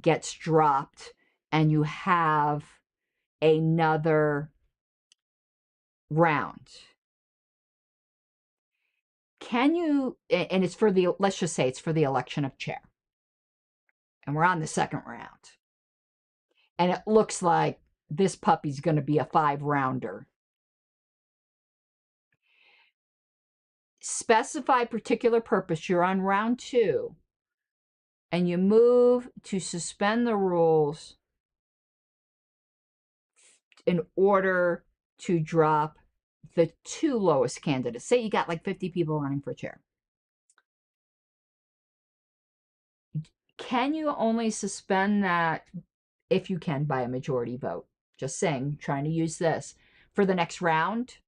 gets dropped, and you have another round. Can you, and it's for the, let's just say it's for the election of chair. And we're on the second round. And it looks like this puppy's going to be a 5-rounder. Specify particular purpose. You're on round 2. And you move to suspend the rules in order to drop the 2 lowest candidates. Say you got like 50 people running for chair. Can you only suspend that, if you can, by a majority vote? Just saying, trying to use this for the next round.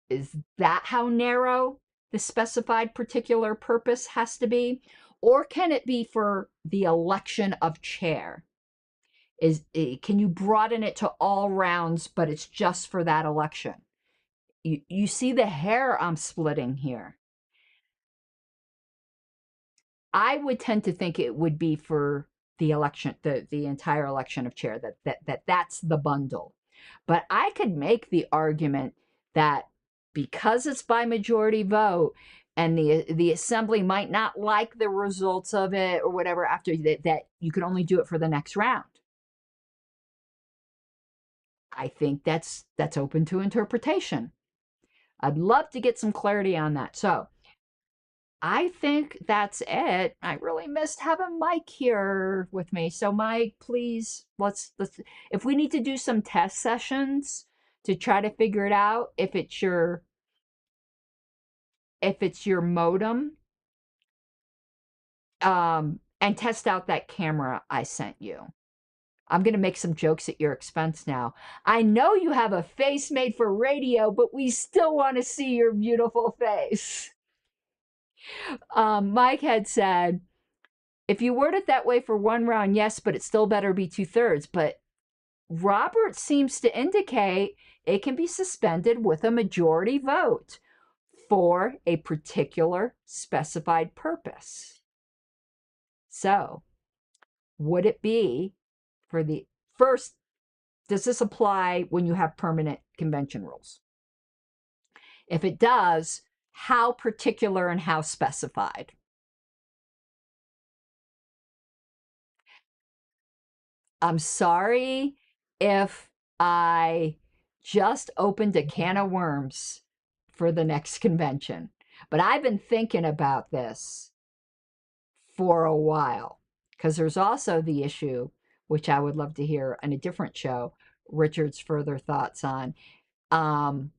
Is that how narrow the specified particular purpose has to be? Or can it be for the election of chair? Can you broaden it to all rounds, but it's just for that election? You see the hair I'm splitting here. I would tend to think it would be for the election, the entire election of chair, that's the bundle. But I could make the argument that because it's by majority vote and the assembly might not like the results of it or whatever after that you can only do it for the next round. I think that's open to interpretation. I'd love to get some clarity on that. So I think that's it. I really missed having Mike here with me. So Mike, please let's if we need to do some test sessions to try to figure it out if it's your modem, and test out that camera I sent you. I'm going to make some jokes at your expense now. I know you have a face made for radio, but we still want to see your beautiful face. Mike had said, if you word it that way for one round, yes, but it still better be 2/3. But Robert seems to indicate it can be suspended with a majority vote for a particular specified purpose. So, would it be for the first, does this apply when you have permanent convention rules? If it does, how particular and how specified? I'm sorry if I just opened a can of worms for the next convention, but I've been thinking about this for a while because there's also the issue, which I would love to hear on a different show, Richard's further thoughts on. I'm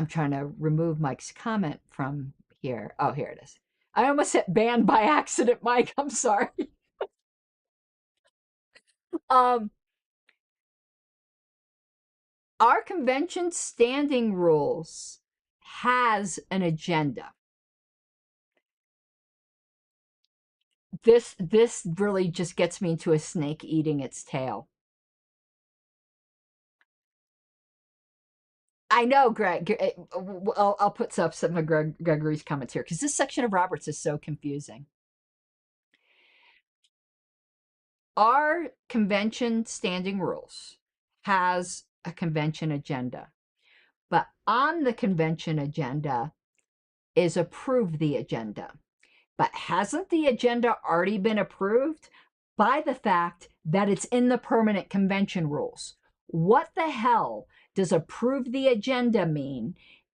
trying to remove Mike's comment from here. Oh, here it is. I almost hit banned by accident, Mike. I'm sorry. um, our convention standing rules has an agenda. This really just gets me into a snake eating its tail. I know, Greg. I'll put up some of Gregory's comments here because this section of Roberts is so confusing. Our convention standing rules has a convention agenda, but on the convention agenda is approve the agenda. But hasn't the agenda already been approved by the fact that it's in the permanent convention rules? What the hell does approve the agenda mean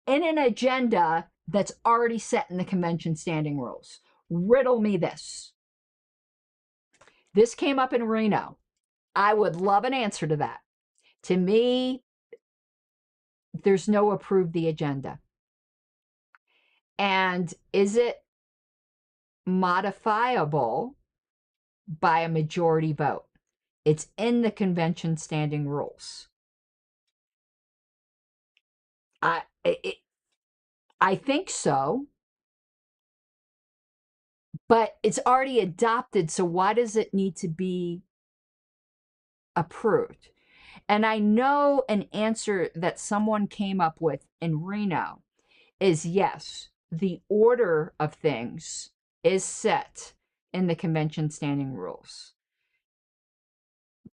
in an agenda that's already set in the convention standing rules? Riddle me this. This came up in Reno. I would love an answer to that. To me, there's no approve the agenda. And is it modifiable by a majority vote? It's in the convention standing rules. I think so, but it's already adopted, so why does it need to be approved? And I know an answer that someone came up with in Reno is yes, the order of things is set in the convention standing rules,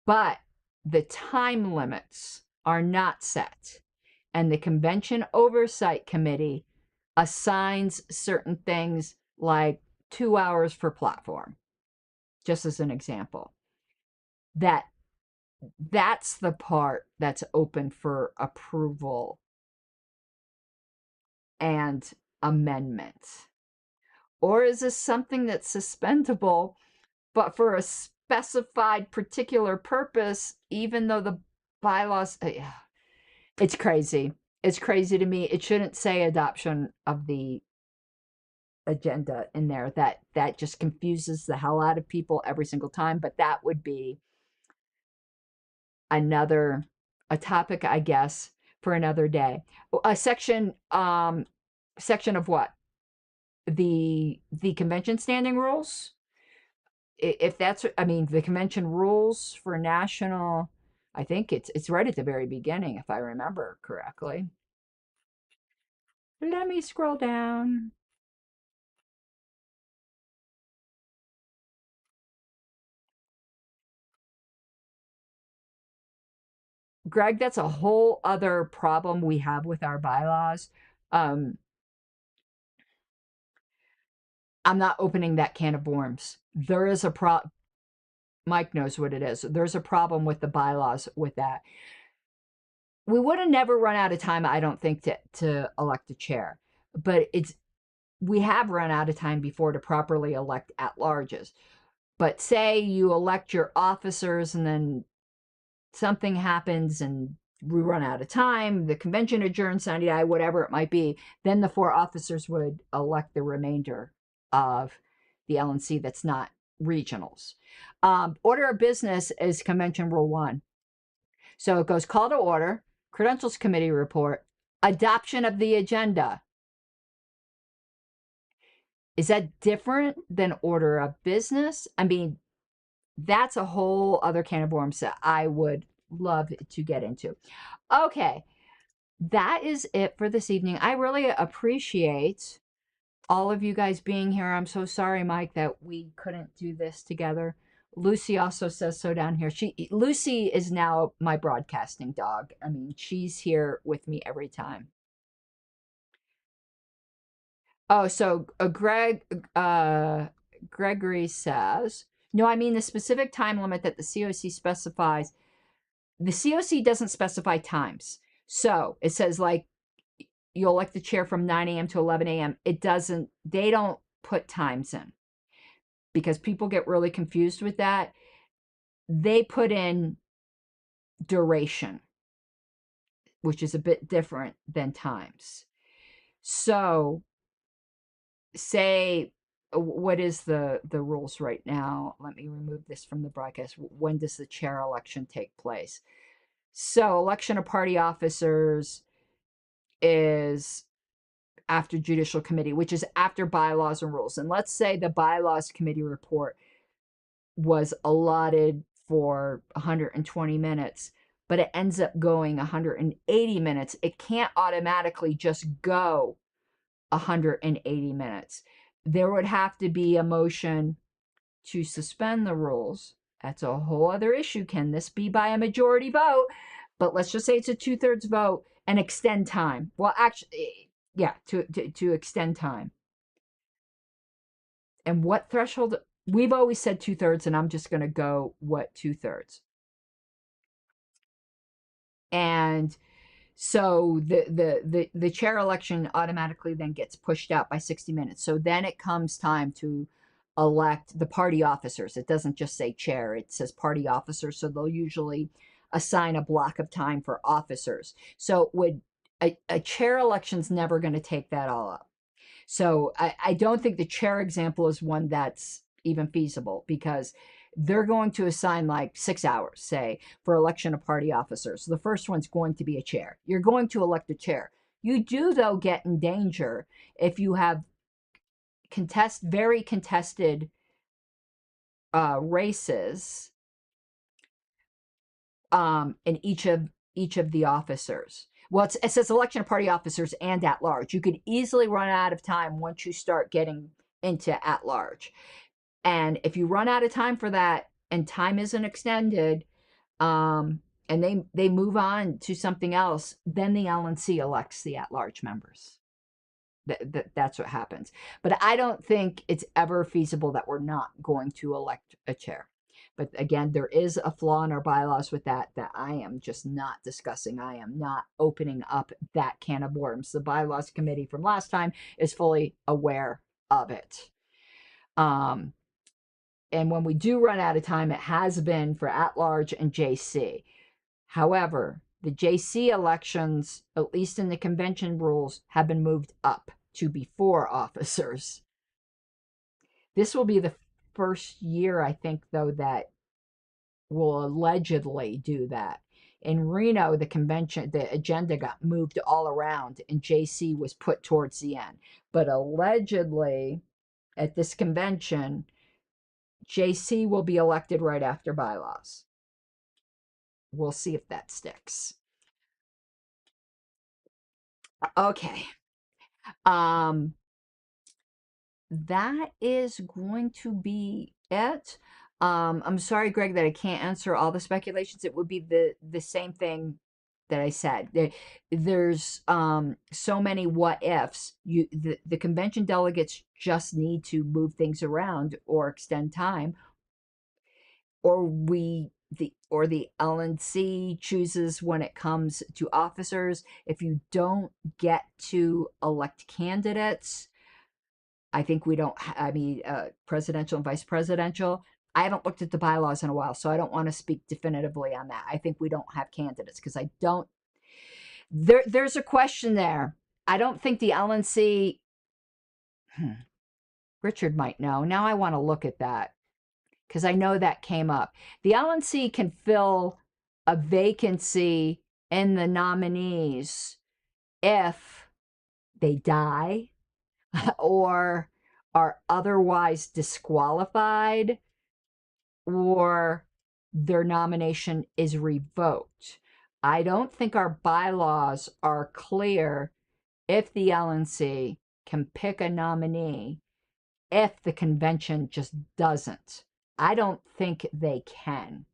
but the time limits are not set. And the Convention Oversight Committee assigns certain things like 2 hours per platform, just as an example. That's the part that's open for approval and amendment. Or is this something that's suspendable, but for a specified particular purpose, even though the bylaws... It's crazy. It's crazy to me. It shouldn't say adoption of the agenda in there. That just confuses the hell out of people every single time. But that would be a topic, I guess, for another day. A section of what? The convention standing rules. If that's, I mean, the convention rules for national. I think it's right at the very beginning, if I remember correctly. Let me scroll down. Greg, that's a whole other problem we have with our bylaws. I'm not opening that can of worms. There is a Mike knows what it is. There's a problem with the bylaws with that. We would have never run out of time, I don't think, to elect a chair. but we have run out of time before to properly elect at-larges. But say you elect your officers and then something happens and we run out of time, the convention adjourns, whatever it might be, then the 4 officers would elect the remainder of the LNC that's not regionals. Order of business is Convention Rule 1. So it goes call to order, Credentials Committee report, adoption of the agenda. Is that different than order of business? I mean, that's a whole other can of worms that I would love to get into. Okay, that is it for this evening. I really appreciate all of you guys being here. I'm so sorry, Mike, that we couldn't do this together. Lucy also says so down here. Lucy is now my broadcasting dog. I mean, she's here with me every time. Oh, so Gregory says, no, I mean the specific time limit that the COC specifies. The COC doesn't specify times. So it says like you elect the chair from 9 a.m. to 11 a.m. They don't put times in because people get really confused with that. They put in duration, which is a bit different than times. So say, what is the rules right now? Let me remove this from the broadcast. When does the chair election take place? So election of party officers is after judicial committee, which is after bylaws and rules. And let's say the bylaws committee report was allotted for 120 minutes, but it ends up going 180 minutes. It can't automatically just go 180 minutes. There would have to be a motion to suspend the rules. That's a whole other issue. Can this be by a majority vote? But let's just say it's a 2/3 vote and extend time. Well, actually, yeah, to extend time. And what threshold? We've always said 2/3, and I'm just going to go what 2/3. And so the chair election automatically then gets pushed out by 60 minutes. So then it comes time to elect the party officers. It doesn't just say chair, it says party officers. So they'll usually assign a block of time for officers. So a chair election's never going to take that all up. So I don't think the chair example is one that's even feasible because they're going to assign like 6 hours, say, for election of party officers. So the first one's going to be a chair. You're going to elect a chair. You do, though, get in danger if you have very contested races in each of the officers. Well, it says election of party officers and at large. You could easily run out of time once you start getting into at large. And if you run out of time for that and time isn't extended, and they move on to something else, then the LNC elects the at-large members. That's what happens. But I don't think it's ever feasible that we're not going to elect a chair. But again, there is a flaw in our bylaws with that I am just not discussing. I am not opening up that can of worms. The bylaws committee from last time is fully aware of it. And when we do run out of time, it has been for at-large and JC. However, the JC elections, at least in the convention rules, have been moved up to before officers. This will be the first year, I think, though, that will allegedly do that. In Reno, the agenda got moved all around, and JC was put towards the end. But allegedly, at this convention, JC will be elected right after bylaws. We'll see if that sticks. Okay. That is going to be it. I'm sorry, Greg, that I can't answer all the speculations. It would be the same thing that I said. There's so many what ifs. The convention delegates just need to move things around or extend time, or we the LNC chooses when it comes to officers. If you don't get to elect candidates, I think we don't, presidential and vice presidential. I haven't looked at the bylaws in a while, so I don't want to speak definitively on that. I think we don't have candidates because I don't, there's a question there. I don't think the LNC, Richard might know. Now I want to look at that because I know that came up. The LNC can fill a vacancy in the nominees if they die or are otherwise disqualified or their nomination is revoked. I don't think our bylaws are clear if the LNC can pick a nominee if the convention just doesn't. I don't think they can.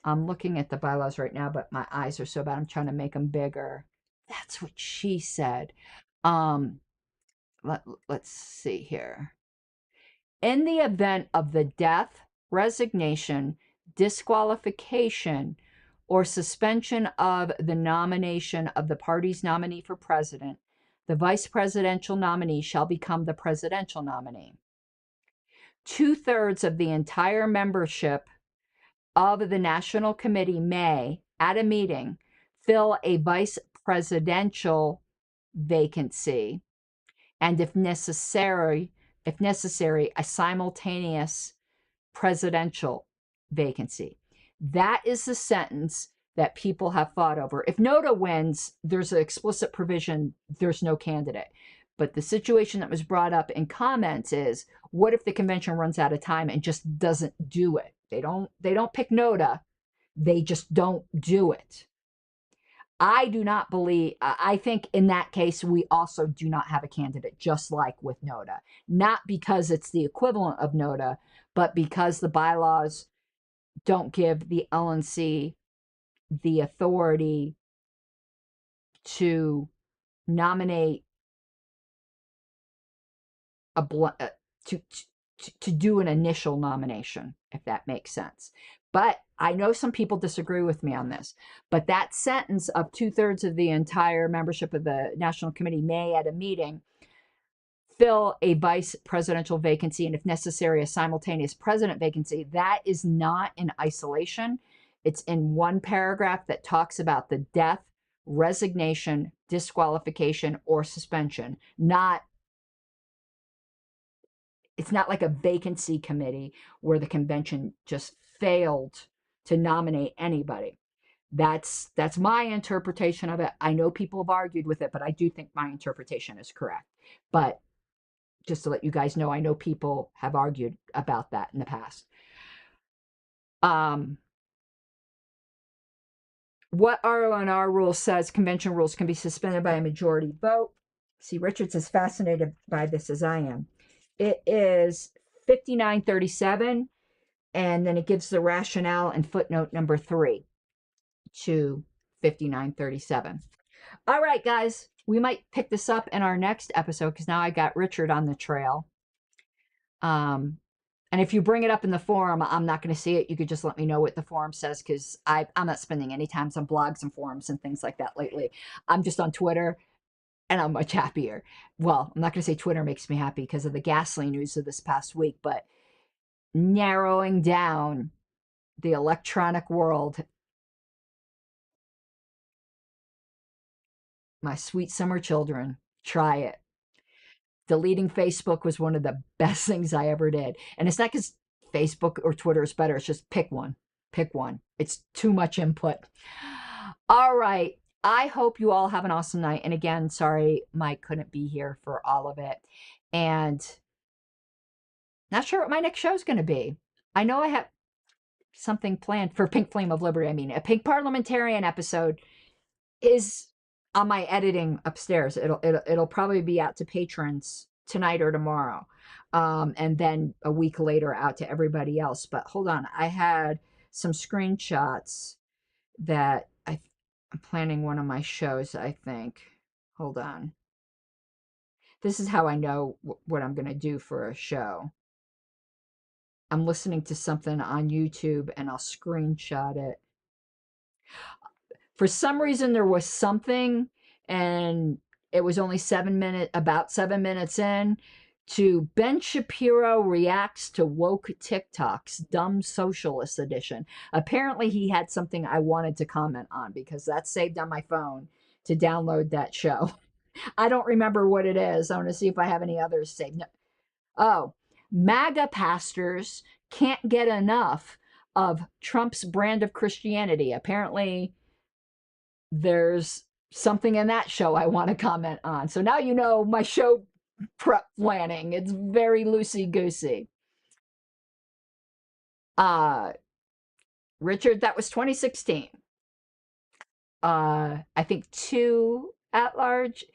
I'm looking at the bylaws right now, but my eyes are so bad. I'm trying to make them bigger. That's what she said. Let's see here. In the event of the death, resignation, disqualification, or suspension of the nomination of the party's nominee for president, the vice presidential nominee shall become the presidential nominee. 2/3 of the entire membership of the National Committee may, at a meeting, fill a vice presidential vacancy, and if necessary, a simultaneous presidential vacancy. That is the sentence that people have fought over. If NOTA wins, there's an explicit provision, there's no candidate. But the situation that was brought up in comments is, what if the convention runs out of time and just doesn't do it? They don't pick NOTA. They just don't do it. I do not believe, I think in that case, we also do not have a candidate, just like with NOTA. Not because it's the equivalent of NOTA, but because the bylaws don't give the LNC the authority to nominate to do an initial nomination, if that makes sense. But I know some people disagree with me on this, but that sentence of 2/3 of the entire membership of the National Committee may, at a meeting, fill a vice presidential vacancy, and if necessary, a simultaneous president vacancy, that is not in isolation. It's in one paragraph that talks about the death, resignation, disqualification, or suspension. It's not like a vacancy committee where the convention just failed to nominate anybody. That's my interpretation of it. I know people have argued with it, but I do think my interpretation is correct. But just to let you guys know, I know people have argued about that in the past. What RONR rule says convention rules can be suspended by a majority vote. See, Richard's as fascinated by this as I am. It is 5937, and then it gives the rationale in footnote number 3 to 5937. All right, guys, we might pick this up in our next episode because now I got Richard on the trail. And if you bring it up in the forum, I'm not going to see it. You could just let me know what the forum says because I'm not spending any time on blogs and forums and things like that lately. I'm just on Twitter, and I'm much happier. Well, I'm not going to say Twitter makes me happy because of the ghastly news of this past week, but narrowing down the electronic world, my sweet summer children, try it. Deleting Facebook was one of the best things I ever did. And it's not because Facebook or Twitter is better. It's just pick one. Pick one. It's too much input. All right. I hope you all have an awesome night. And again, sorry Mike couldn't be here for all of it. And not sure what my next show is going to be. I know I have something planned for Pink Flame of Liberty. I mean, a Pink Parliamentarian episode is on my editing upstairs. It'll probably be out to patrons tonight or tomorrow, and then a week later out to everybody else. But hold on, I had some screenshots that I'm planning one of my shows, I think. Hold on. This is how I know what I'm going to do for a show. I'm listening to something on YouTube and I'll screenshot it. For some reason, there was something, and it was only about 7 minutes in, to Ben Shapiro reacts to woke TikToks, dumb socialist edition. Apparently, he had something I wanted to comment on because that's saved on my phone to download that show. I don't remember what it is. I want to see if I have any others saved. No. Oh, MAGA pastors can't get enough of Trump's brand of Christianity. Apparently, there's something in that show I want to comment on. So now you know my show prep planning. It's very loosey-goosey. Richard, that was 2016. I think 2 at large.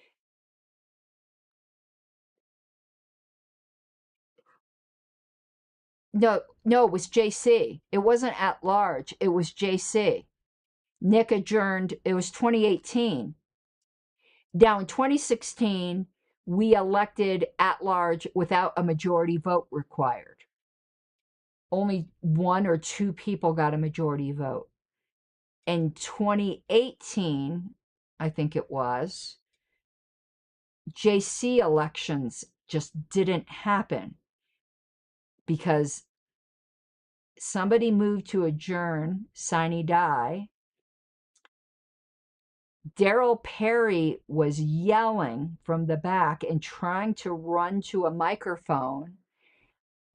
No, it was JC. It wasn't at large. It was JC. Nick adjourned. It was 2018. Now in 2016, we elected at large without a majority vote required. Only 1 or 2 people got a majority vote. In 2018, I think it was, JC elections just didn't happen because somebody moved to adjourn, sine die. Daryl Perry was yelling from the back and trying to run to a microphone,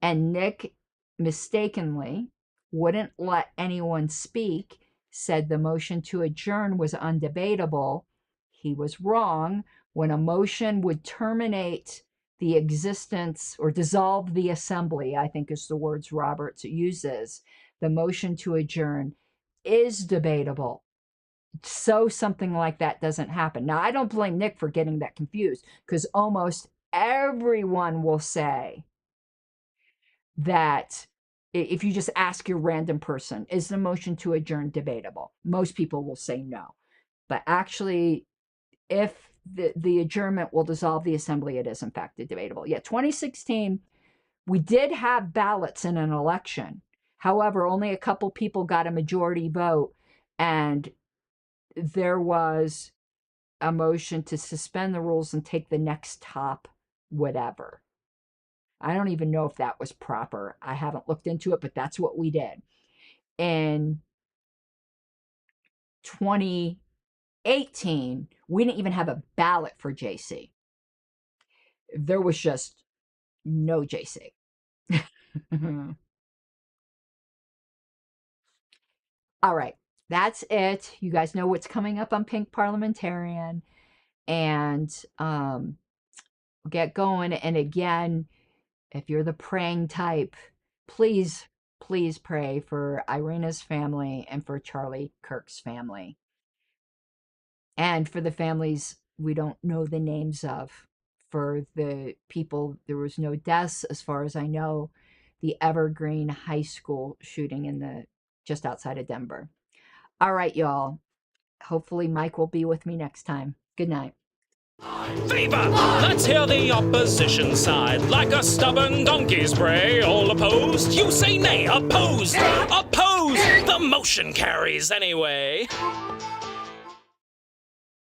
and Nick mistakenly wouldn't let anyone speak, said the motion to adjourn was undebatable. He was wrong. When a motion would terminate the existence or dissolve the assembly, I think is the words Roberts uses, the motion to adjourn is debatable. So something like that doesn't happen. Now, I don't blame Nick for getting that confused because almost everyone will say that if you just ask your random person, is the motion to adjourn debatable? Most people will say no. But actually, if the adjournment will dissolve the assembly, it is in fact debatable. Yeah, 2016, we did have ballots in an election. However, only a couple people got a majority vote, and there was a motion to suspend the rules and take the next top whatever. I don't even know if that was proper. I haven't looked into it, but that's what we did. In 2018, we didn't even have a ballot for JC. There was just no JC. All right, that's it. You guys know what's coming up on Pink Parliamentarian, and get going. And again, if you're the praying type, please pray for Irina's family and for Charlie Kirk's family. And for the families we don't know the names of. For the people, there was no deaths as far as I know. The Evergreen High School shooting just outside of Denver. All right, y'all. Hopefully Mike will be with me next time. Good night. Viva! Let's hear the opposition side. Like a stubborn donkey's bray. All opposed? You say nay. Opposed! Opposed! The motion carries anyway.